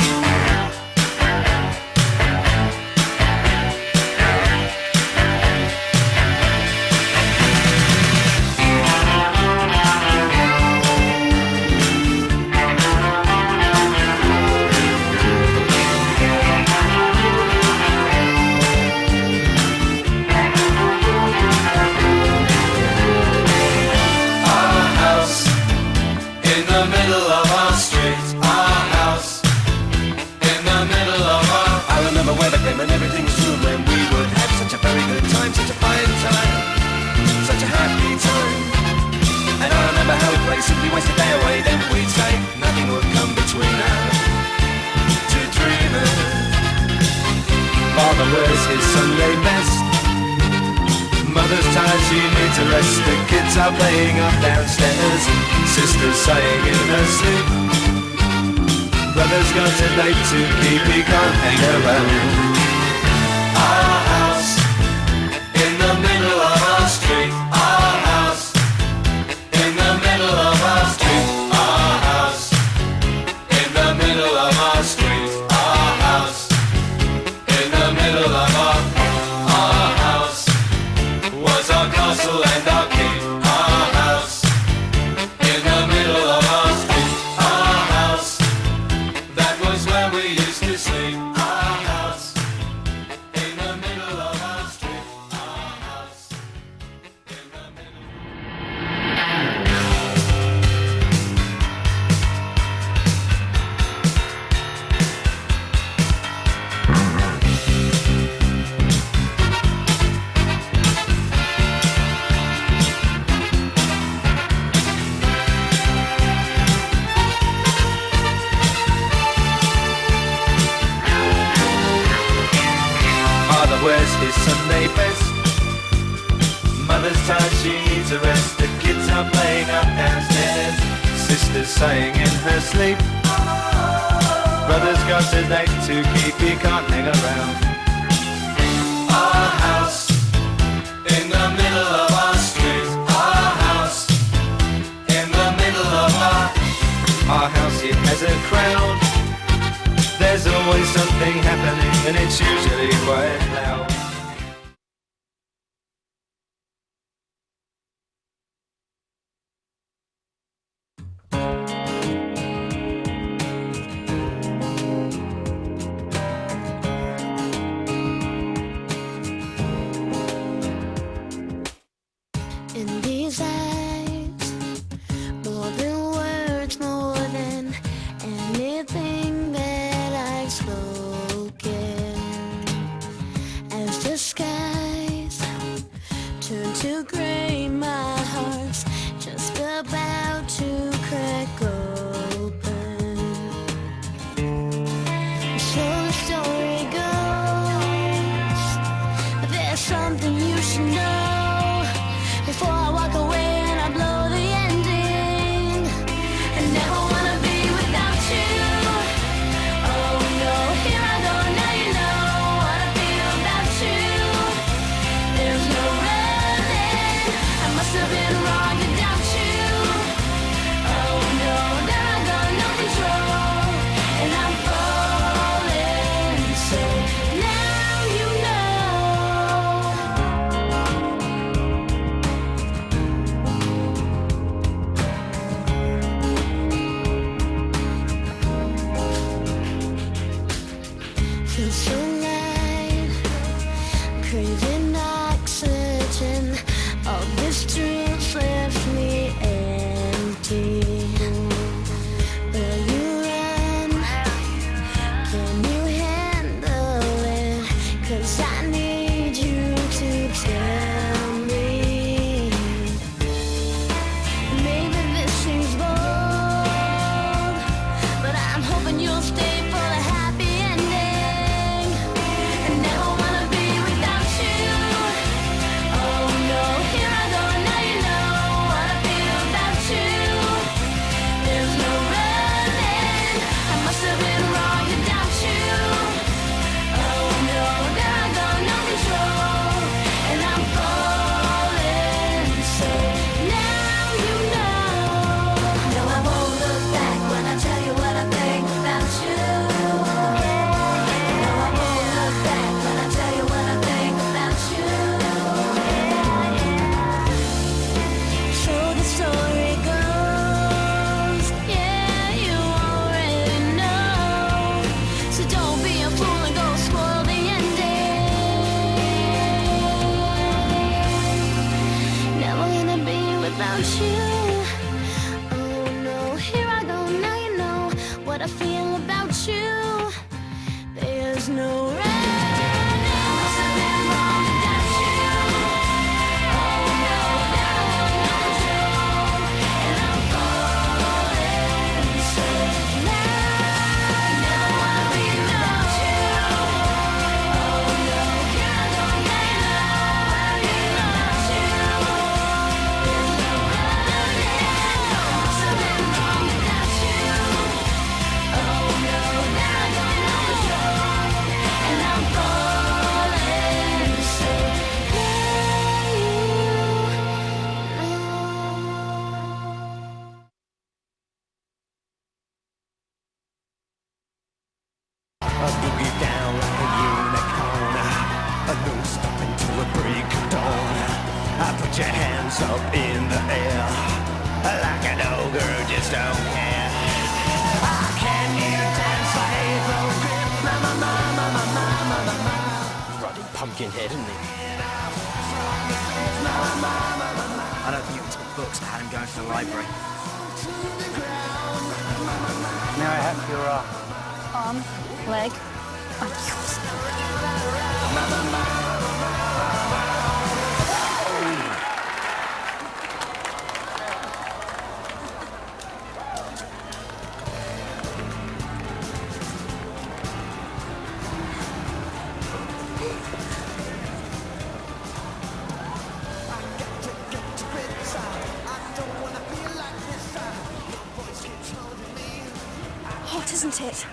And everything was true when we would have such a very good time, such a fine time, such a happy time. And I remember how we'd play, simply waste a day away, then we'd say nothing would come between us, two dreamers. Father wears his Sunday best. Mother's tired, she needs a rest. The kids are playing up downstairs. Sister's sighing in her sleep. Brother's got a date to keep, he can't hang around. Our house in the middle of our street. Our house in the middle of our street. Our house in the middle of our street. Our house in the middle of our house was our castle and our keep. Our house in the middle of our street. Our house, that was where we used to sleep. Our house in the middle. needs a rest. The kids are playing up downstairs. Sister's sighing in her sleep. Brother's got a date to keep, he can't hang around. Our house in the middle of our street. Our house in the middle of our house, it has a crowd. There's always something happening and it's usually quite loud. In these eyes, more than words, more than anything that I've spoken. As the skies turn to gray, my heart's just about to crack open. So the story goes, but there's something you should know. Before I walk away and I blow the ending, I never wanna be without you. Oh no, here I go, now you know what I feel about you. There's no running, I must have been wrong to doubt you. Oh no, there I go, no control, and I'm falling, so now you know. Feels so light, craving oxygen. All this drink's left me empty. Will you run? Can you handle it? 'Cause I need you to tell me. Maybe this seems bold, but I'm hoping you'll stay for the happy ending. I never wanna be without you. Oh no, here I go, now you know what I feel about you. There's no running, I must have been wrong to doubt you. Oh no, there I go, no control, and I'm falling, so now you know. No, I won't look back when I tell you what I think about you. No, I won't look back when I tell you what I think about you. So the story goes, yeah, you already know. So don't be a fool and go spoil the ending. Never gonna be without you. Oh no, here I go, now you know what I feel about you. There's no running. Must have been wrong to doubt you. Oh no, there I go, no control, and I'm falling, so now I never wanna be without you. Oh no, here I go, now you know what I feel about you. There's no running. Must have been wrong to doubt you. Oh no, there I go, no control, and I'm falling, so now you A boogie down like a unicorn, a noose up into a break of dawn. I put your hands up in the air, like an ogre, just don't care. Can you dance like a grip? Mama, mama, mama, mama, mama. Ruddy pumpkinhead, isn't he? I don't think you can talk books about him going to the library. May I have your Arm, leg. isn't it?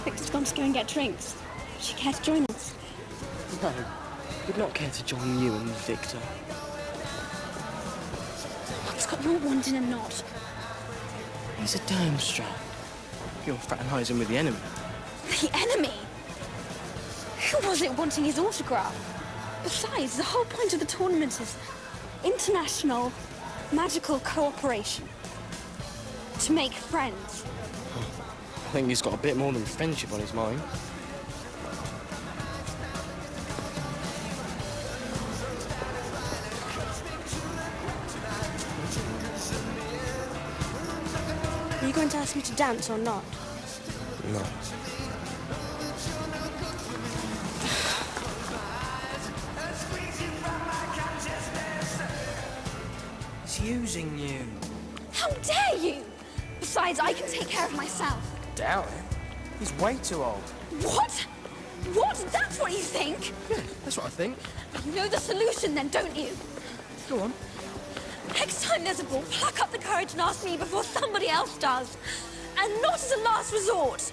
Victor's gone to go and get drinks. Would she care to join us? No, would not care to join you and Victor. He's got more wanting and not. He's a Durmstrang. You're fraternising with the enemy. The enemy? Who was it wanting his autograph? Besides, the whole point of the tournament is international magical cooperation. To make friends. I think he's got a bit more than friendship on his mind. Are you going to ask me to dance or not? No. He's using you. How dare you! Besides, I can take care of myself. Doubt it. He's way too old. What? What? That's what you think? Yeah, that's what I think. You know the solution then, don't you? Go on. Next time there's a ball, pluck up the courage and ask me before somebody else does. And not as a last resort.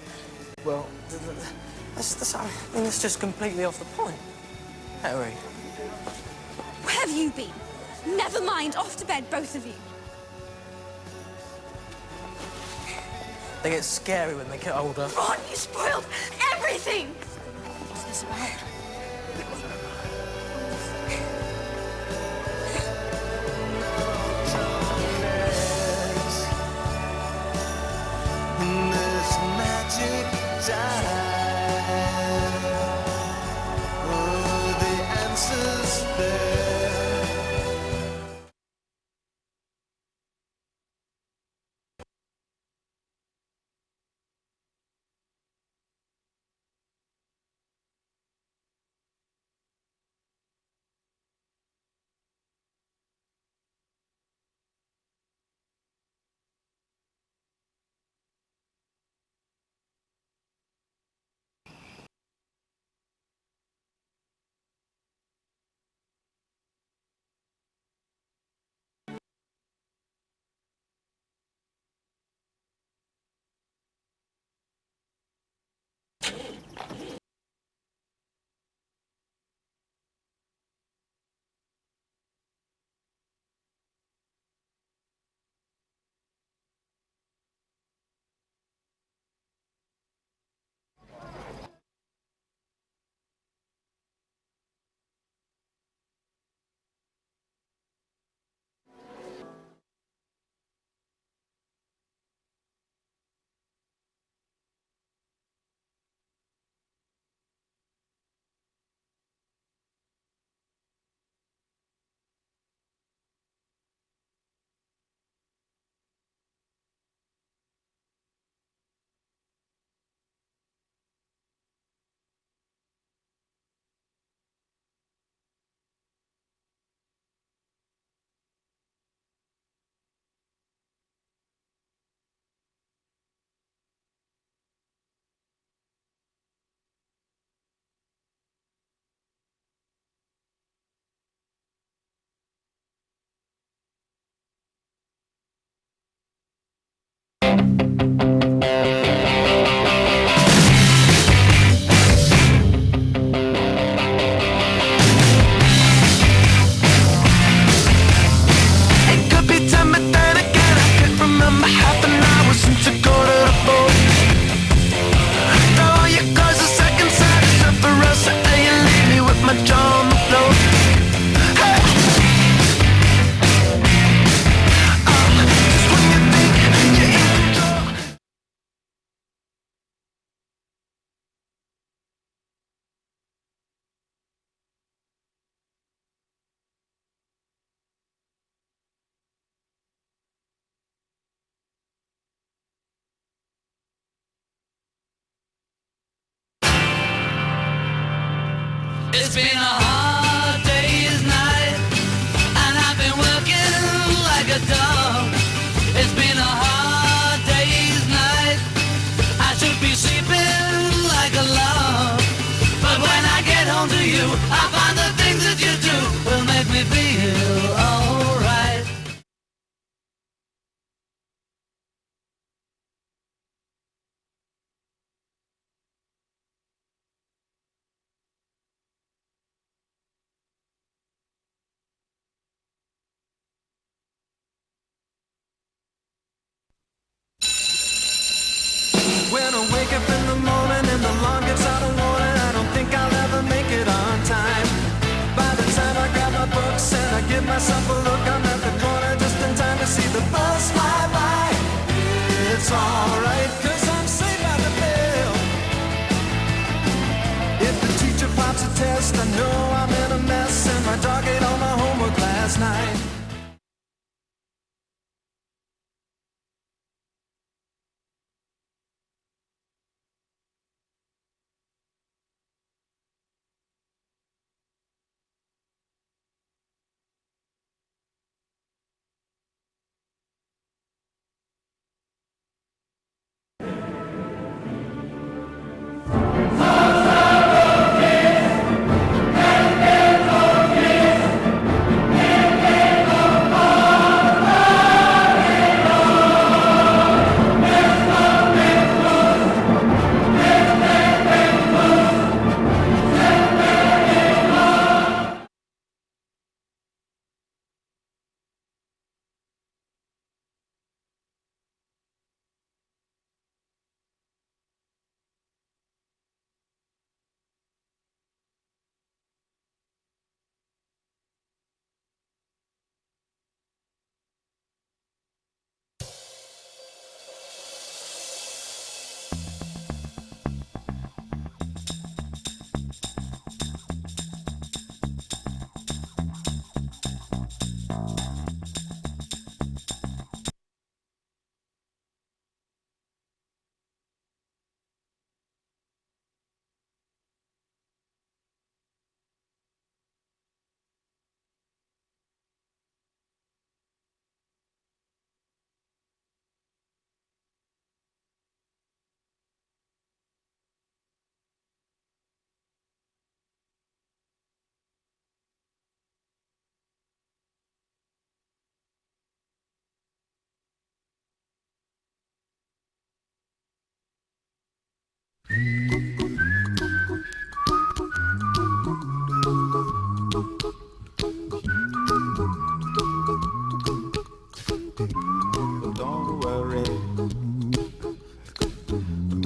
Well, that's just completely off the point. Harry. Where have you been? Never mind, off to bed, both of you. They get scary when they get older. Ron, you spoiled everything! What's this about? This magic time. Oh, the answer's there. It's been a hard day's night, and I've been working like a dog. It's been a hard day's night, I should be sleeping like a log. But when I get home to you, I find the things that you do will make me feel alright.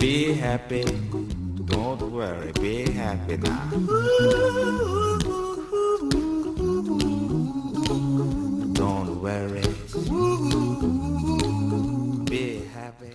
Be happy, don't worry, be happy now. Don't worry, be happy.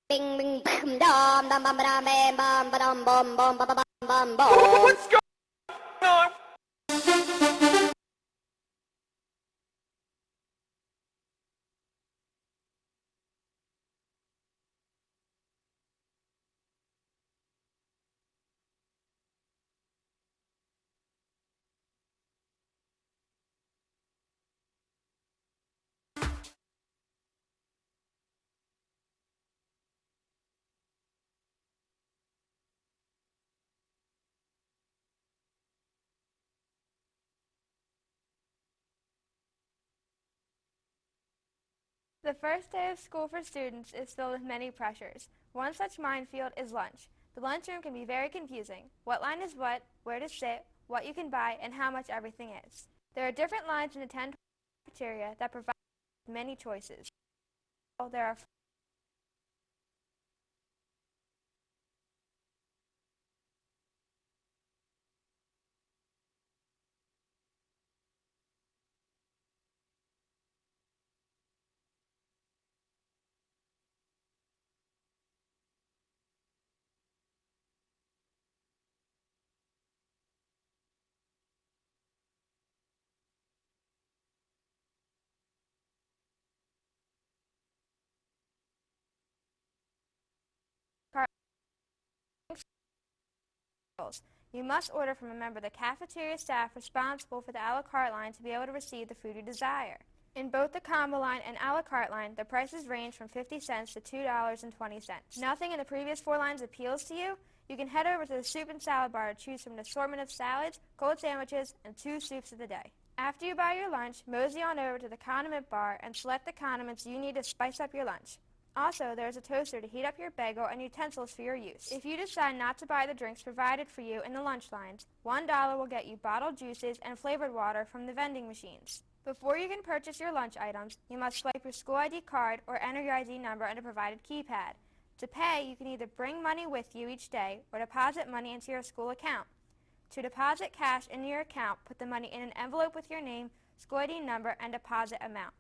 Bing bing bam dum dum bum bam bam bam bum bum bum bum bum. What's going on? The first day of school for students is filled with many pressures. One such minefield is lunch. The lunchroom can be very confusing. What line is what, where to sit, what you can buy, and how much everything is. There are different lines in the cafeteria that provide many choices. There are You must order from a member of the cafeteria staff responsible for the a la carte line to be able to receive the food you desire. In both the combo line and a la carte line, the prices range from 50 cents to $2.20. Nothing in the previous four lines appeals to you? You can head over to the soup and salad bar to choose from an assortment of salads, cold sandwiches, and 2 soups of the day. After you buy your lunch, mosey on over to the condiment bar and select the condiments you need to spice up your lunch. Also, there is a toaster to heat up your bagel and utensils for your use. If you decide not to buy the drinks provided for you in the lunch lines, $1 will get you bottled juices and flavored water from the vending machines. Before you can purchase your lunch items, you must swipe your school ID card or enter your ID number on a provided keypad. To pay, you can either bring money with you each day or deposit money into your school account. To deposit cash into your account, put the money in an envelope with your name, school ID number, and deposit amount.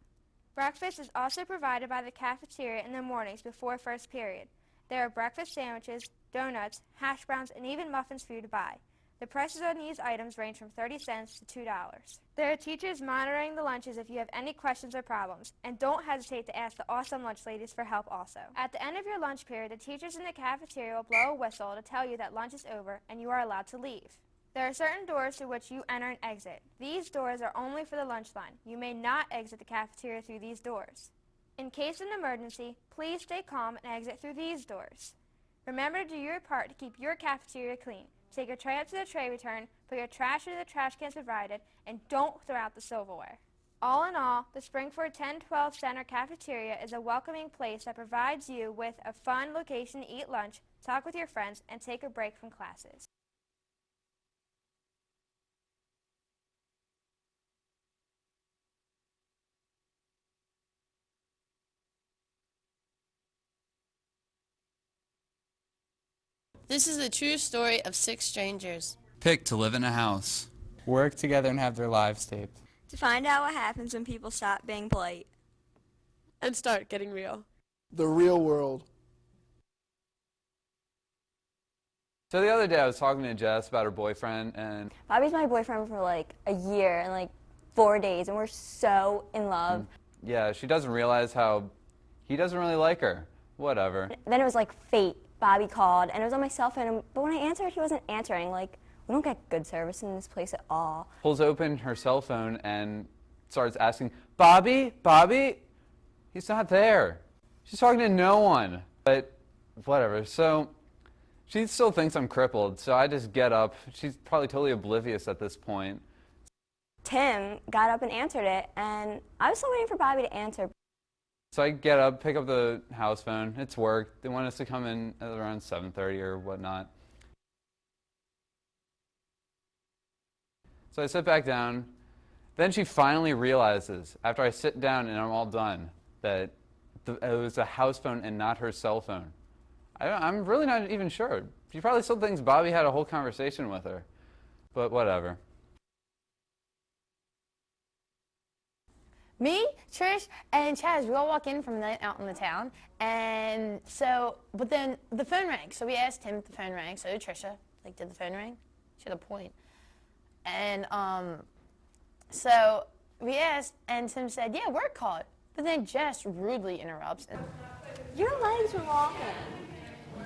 Breakfast is also provided by the cafeteria in the mornings before first period. There are breakfast sandwiches, donuts, hash browns, and even muffins for you to buy. The prices on these items range from 30 cents to $2. There are teachers monitoring the lunches if you have any questions or problems, and don't hesitate to ask the awesome lunch ladies for help also. At the end of your lunch period, the teachers in the cafeteria will blow a whistle to tell you that lunch is over and you are allowed to leave. There are certain doors through which you enter and exit. These doors are only for the lunch line. You may not exit the cafeteria through these doors. In case of an emergency, please stay calm and exit through these doors. Remember to do your part to keep your cafeteria clean. Take your tray up to the tray return, put your trash into the trash cans provided, and don't throw out the silverware. All in all, the Springford 1012 Center Cafeteria is a welcoming place that provides you with a fun location to eat lunch, talk with your friends, and take a break from classes. This is the true story of 6 strangers. Picked to live in a house. Work together and have their lives taped. To find out what happens when people stop being polite. And start getting real. The real world. So the other day I was talking to Jess about her boyfriend, and Bobby's my boyfriend for like a year and like 4 days, and we're so in love. yeah, she doesn't realize how he doesn't really like her. Whatever. Then it was like fate. Bobby called, and it was on my cell phone, but when I answered, he wasn't answering. Like, we don't get good service in this place at all. Pulls open her cell phone and starts asking, Bobby? Bobby? He's not there. She's talking to no one. But whatever. So she still thinks I'm crippled, so I just get up. She's probably totally oblivious at this point. Tim got up and answered it, and I was still waiting for Bobby to answer. So I get up, pick up the house phone. It's work. They want us to come in at around 7:30 or whatnot. So I sit back down. Then she finally realizes, after I sit down and I'm all done, that it was a house phone and not her cell phone. I'm really not even sure. She probably still thinks Bobby had a whole conversation with her. But whatever. Me, Trish, and Chaz, we all walk in from out in the town, and so, but then the phone rang, so we asked him if the phone rang, so did Trisha, like, did the phone ring? She had a point. And, so we asked, and Tim said, yeah, work called. But then Jess rudely interrupts, and your legs were walking.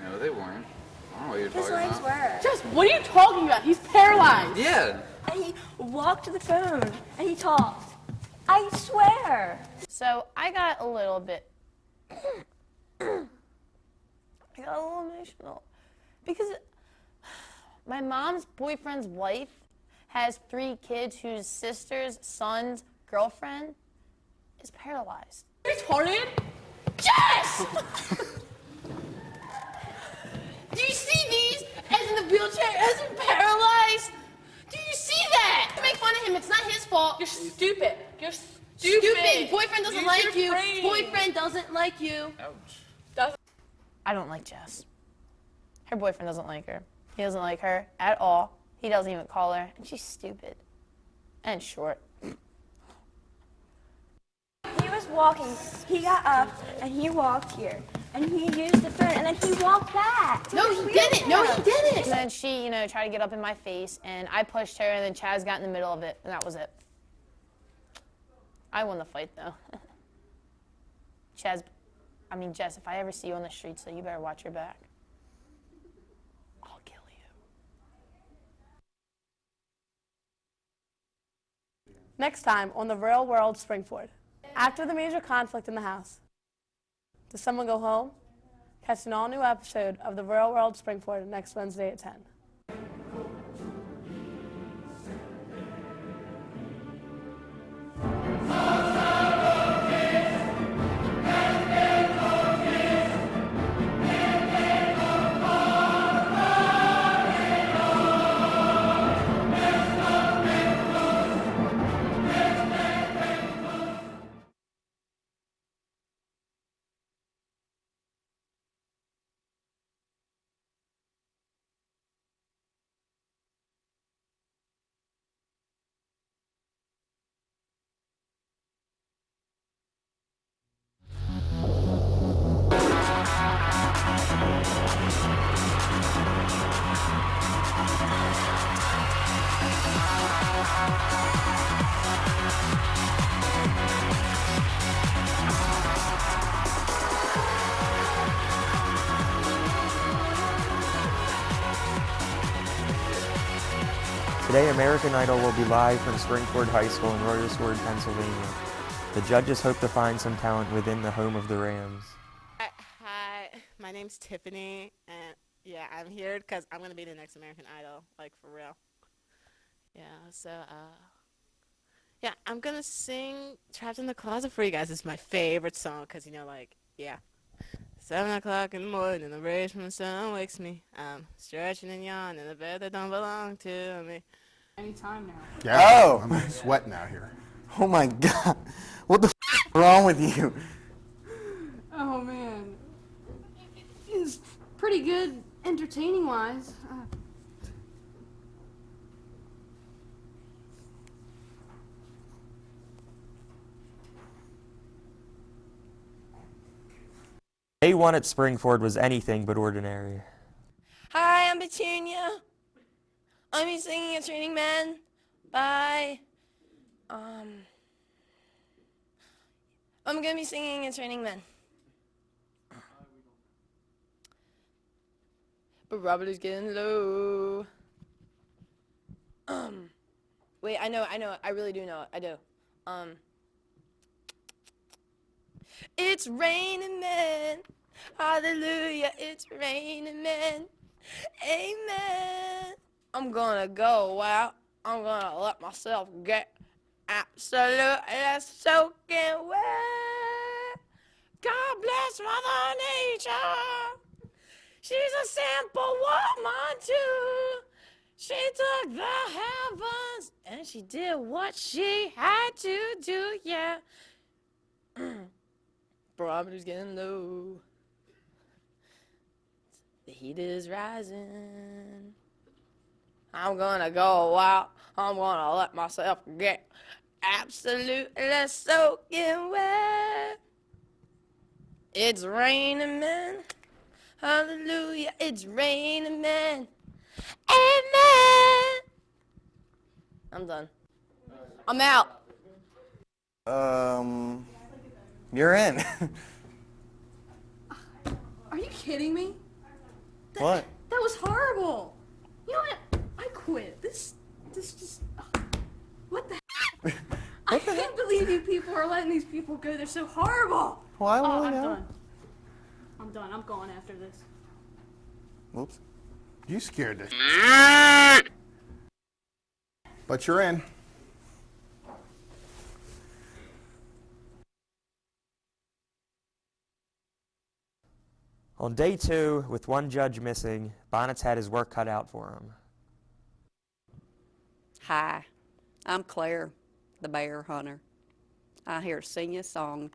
No, they weren't. I don't know what you're His talking legs about. were. Jess, what are you talking about? He's paralyzed. Yeah. And he walked to the phone, and he talked. I swear. So I got a little bit, I got a little emotional because my mom's boyfriend's wife has 3 kids whose sister's son's girlfriend is paralyzed. Retarded? Jess! Do you see these as in the wheelchair as in paralyzed? Do you see that? Make fun of him. It's not his fault. You're stupid. You're stupid. Boyfriend doesn't like you. Brain. Boyfriend doesn't like you. Ouch. I don't like Jess. Her boyfriend doesn't like her. He doesn't like her at all. He doesn't even call her. And she's stupid. And short. He was walking. He got up, and he walked here. And he used the phone, and then he walked back. No, he didn't. No, he didn't. And then she, tried to get up in my face, and I pushed her, and then Chaz got in the middle of it, and that was it. I won the fight, though. Jess, if I ever see you on the streets, so you better watch your back. I'll kill you. Next time on The Real World Springford. After the major conflict in the house, does someone go home? Catch an all-new episode of The Real World Springford next Wednesday at 10. Today, American Idol will be live from Springford High School in Royersford, Pennsylvania. The judges hope to find some talent within the home of the Rams. Hi, my name's Tiffany, and yeah, I'm here because I'm going to be the next American Idol, like for real. Yeah, so, yeah, I'm going to sing Trapped in the Closet for you guys. It's my favorite song because, 7 o'clock in the morning, the rays from the sun wakes me. I'm stretching and yawning in the bed that don't belong to me. Anytime now. Yeah, I'm sweating out here. Oh my God. What the f is wrong with you? Oh, man. It's pretty good entertaining-wise. one at Springford was anything but ordinary. Hi, I'm Petunia. I'm be singing It's Raining Men by, I'm gonna be singing It's Raining Men. But Robert is getting low. Wait, I know, I really do know it, I do. It's raining men, hallelujah, it's raining men, amen. I'm gonna go out, I'm gonna let myself get absolutely soaking wet. God bless Mother Nature, she's a simple woman too. She took the heavens and she did what she had to do, yeah. Barometer's getting low. The heat is rising. I'm gonna go out. I'm gonna let myself get absolutely soaking wet. It's raining men. Hallelujah. It's raining men. Amen. I'm done. I'm out. You're in. Are you kidding me? What? That was horrible. You know what? I quit. This just... what the heck? I can't believe you people are letting these people go. They're so horrible. Why would I'm we know? done. I'm done. I'm going after this. Whoops. You scared this. But you're in. On day 2, with one judge missing, Bonnet's had his work cut out for him. Hi, I'm Claire, the bear hunter. I here to sing you a song.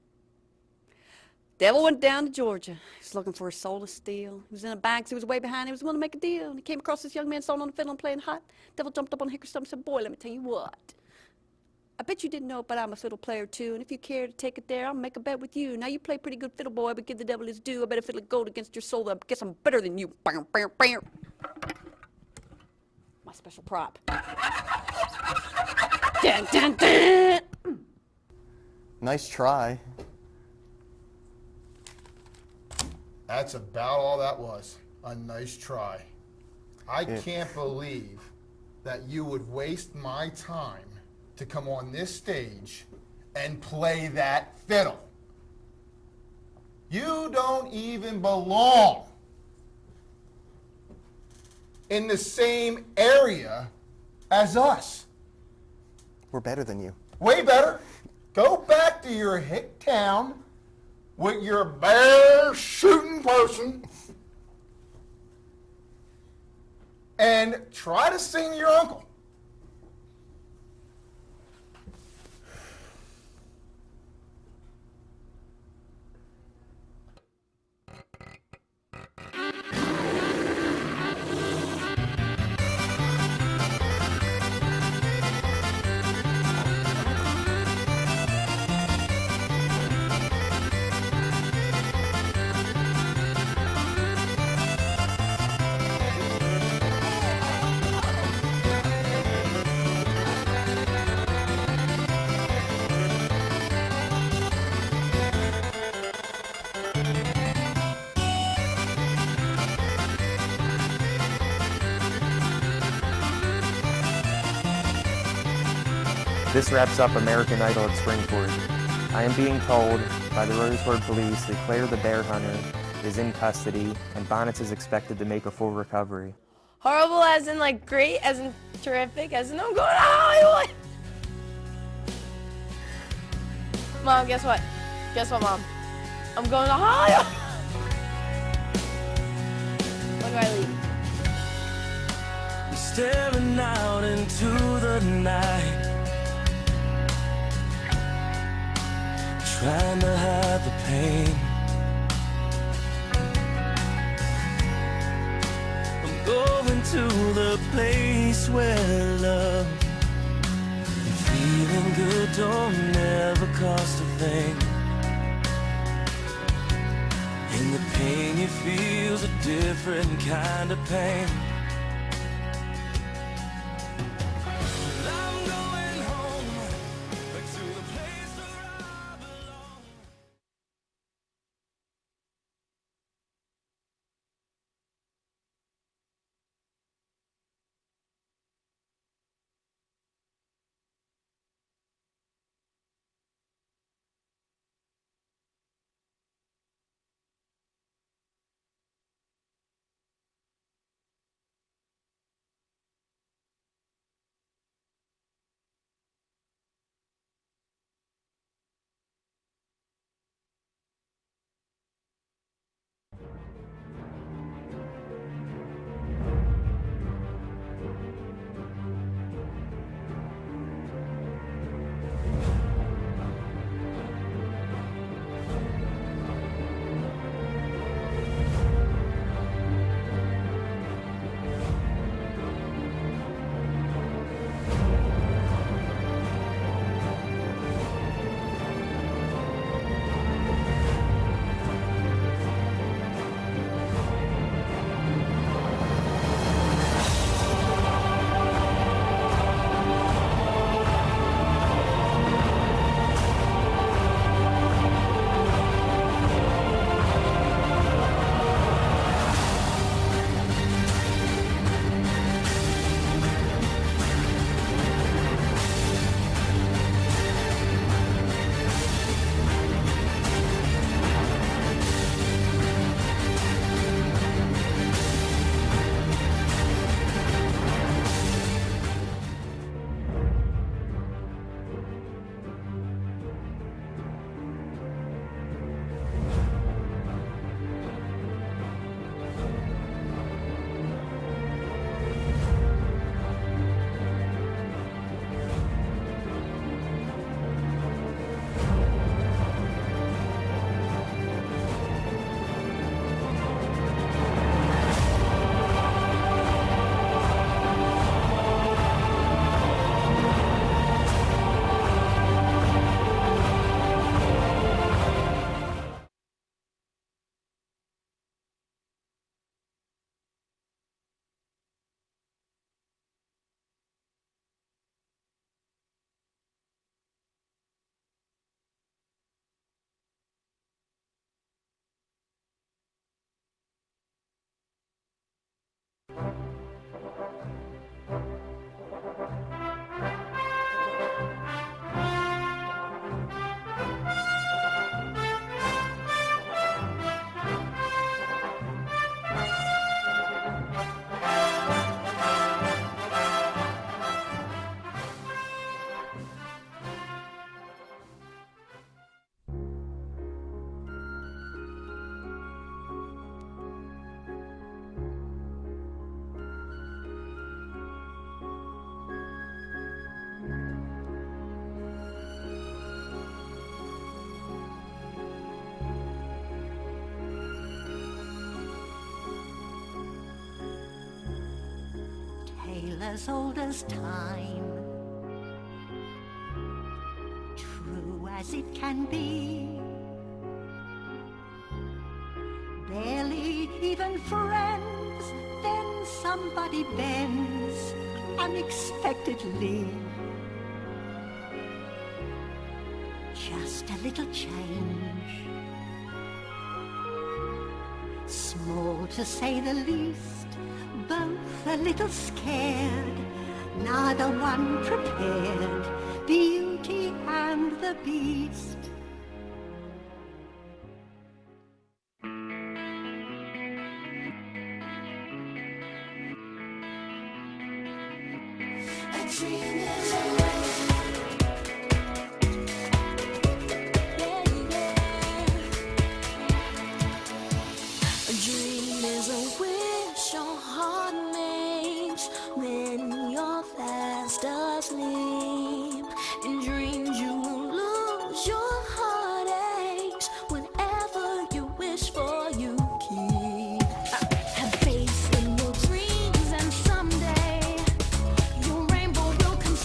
Devil went down to Georgia. He's looking for a soul to steal. He was in a bag 'cause he was way behind. He was willing to make a deal. And he came across this young man sawing on the fiddle and playing hot. Devil jumped up on Hickory stump and said, boy, let me tell you what. I bet you didn't know it, but I'm a fiddle player too. And if you care to take it there, I'll make a bet with you. Now you play pretty good fiddle, boy, but give the devil his due. I bet if it'll go against your soul, I guess I'm better than you. Bam, bam, bam. My special prop. Dun, dun, dun. Nice try. That's about all that was. A nice try. I Yeah. can't believe that you would waste my time to come on this stage and play that fiddle. You don't even belong in the same area as us. We're better than you. Way better. Go back to your hick town with your bear shooting person and try to sing to your uncle. This wraps up American Idol at Springford. I am being told by the Royersford police that Claire the bear hunter is in custody and Bonnets is expected to make a full recovery. Horrible as in like great, as in terrific, as in I'm going to Hollywood. Mom, guess what? Guess what, Mom? I'm going to Hollywood. When do I leave? Staring out into the night, trying to hide the pain. I'm going to the place where love and feeling good don't ever cost a thing. In the Pain you feel's a different kind of pain. I'm going home, back to the place where I belong. tale as old as time, true as it can be. Barely even friends, then somebody bends unexpectedly. Just a little change, small to say the least, both a little scared, neither one prepared, Beauty and the Beast. Have faith in your dreams and someday your rainbow will come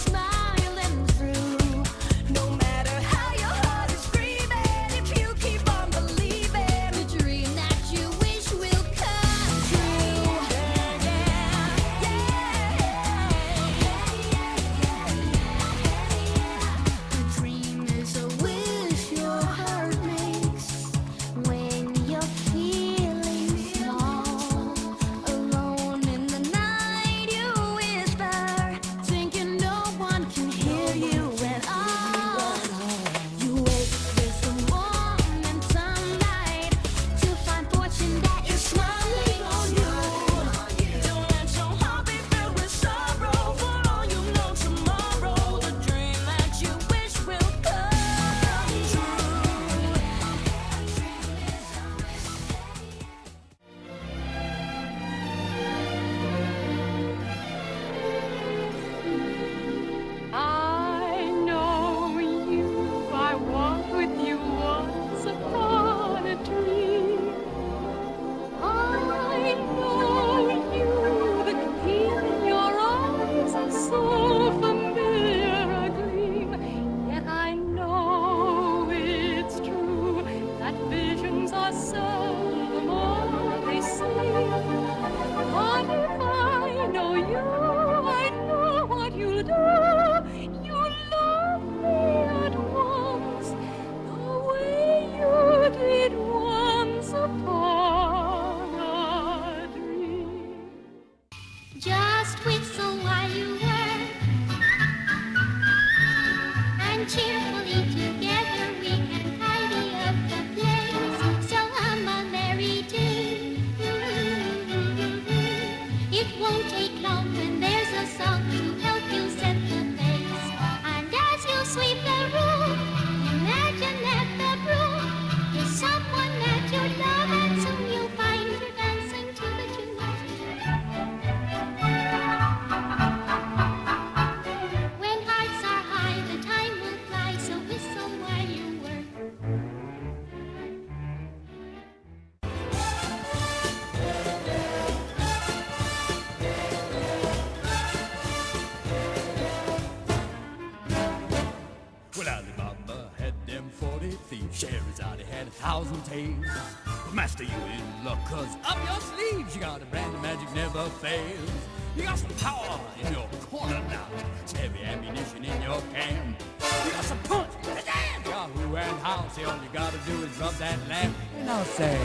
number had them 40 thieves. Sherazade had 1,000 tales. But master, you in luck, cause up your sleeves you got a brand of magic never fails. You got some power in your corner now. It's heavy ammunition in your can. You got some punch, pizzazz, got who and how. Say all you gotta do is rub that lamp. And I'll say,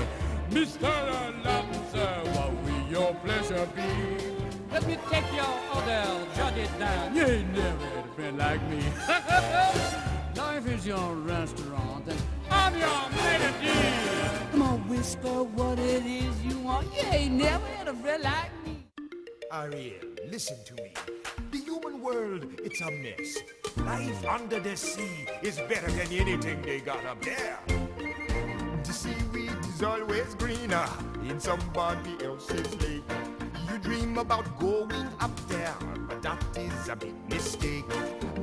Mr. Announcer, what will your pleasure be? Let me take your order, jot it down. You ain't never had a friend like me. Life is your restaurant, and I'm your melody. Come on, whisper what it is you want. You ain't never had a friend like me. Ariel, listen to me. The human world, it's a mess. Life under the sea is better than anything they got up there. The seaweed is always greener in somebody else's lake. You dream about going up there, but that is a big mistake.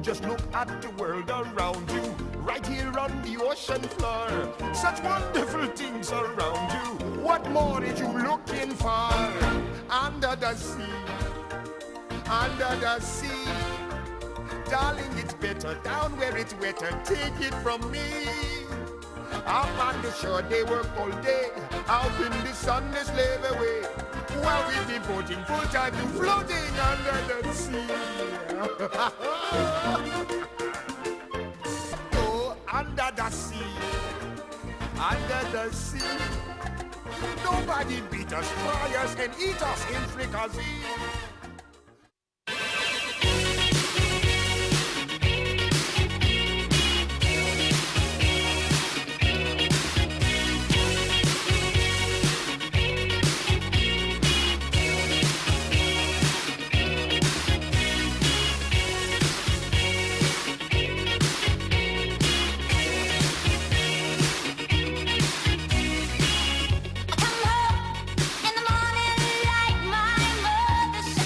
Just look at the world around you, right here on the ocean floor. Such wonderful things around you. What more are you looking for? Under the sea, under the sea. Darling, it's better down where it's wetter. Take it from me. Up on the shore they work all day. Out in the sun they slave away. While we devoting full time to floating under the sea. Oh, under the sea. Under the sea. Nobody beat us, fry us, and eat us in fricassee. In the morning like my mother said.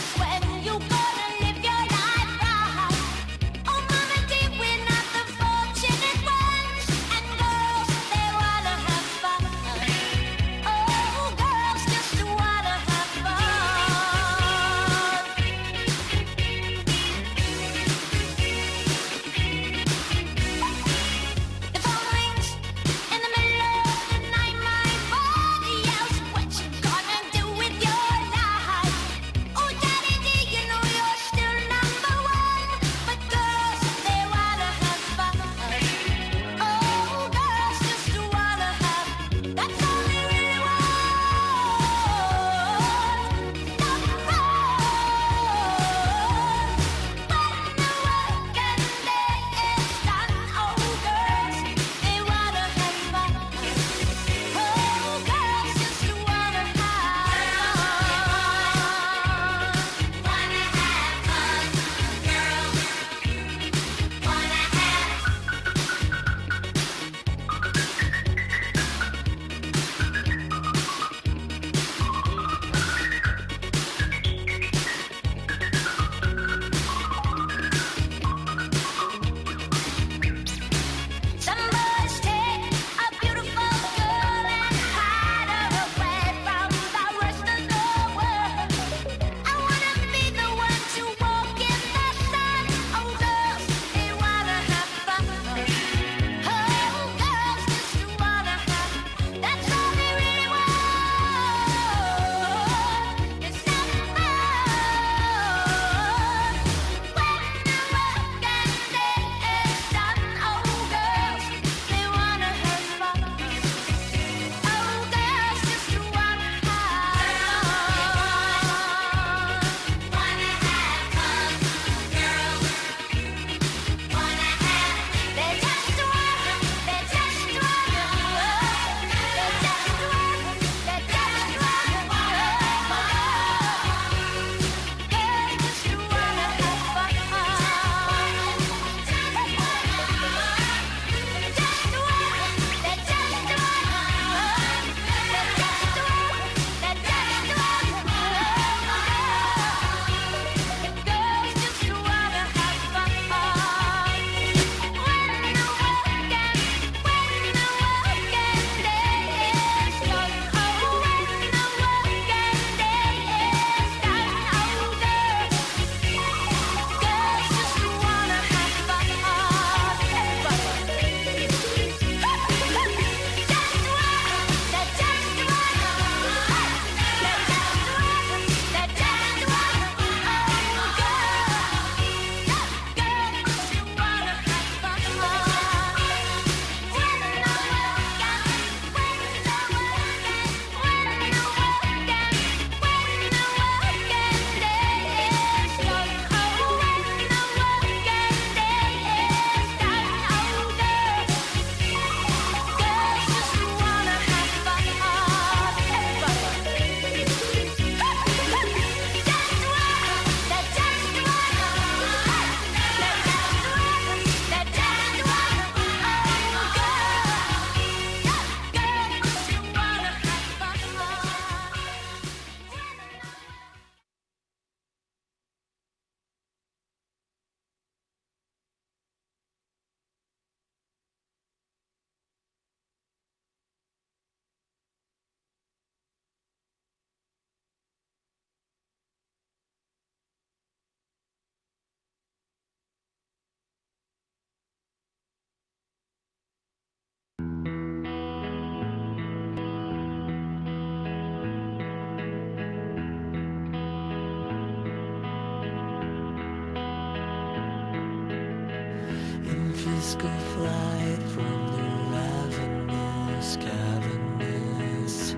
disco flight from the ravenous cavernous.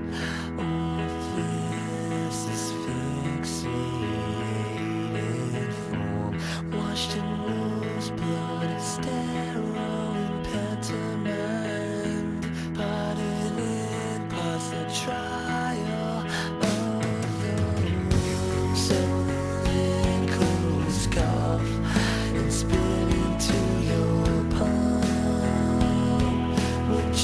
Oh, this is fixated form, washed in rose blood and sterile impediment, parted in parts the trial of the room. So the wind cools cough and spit into your palm, which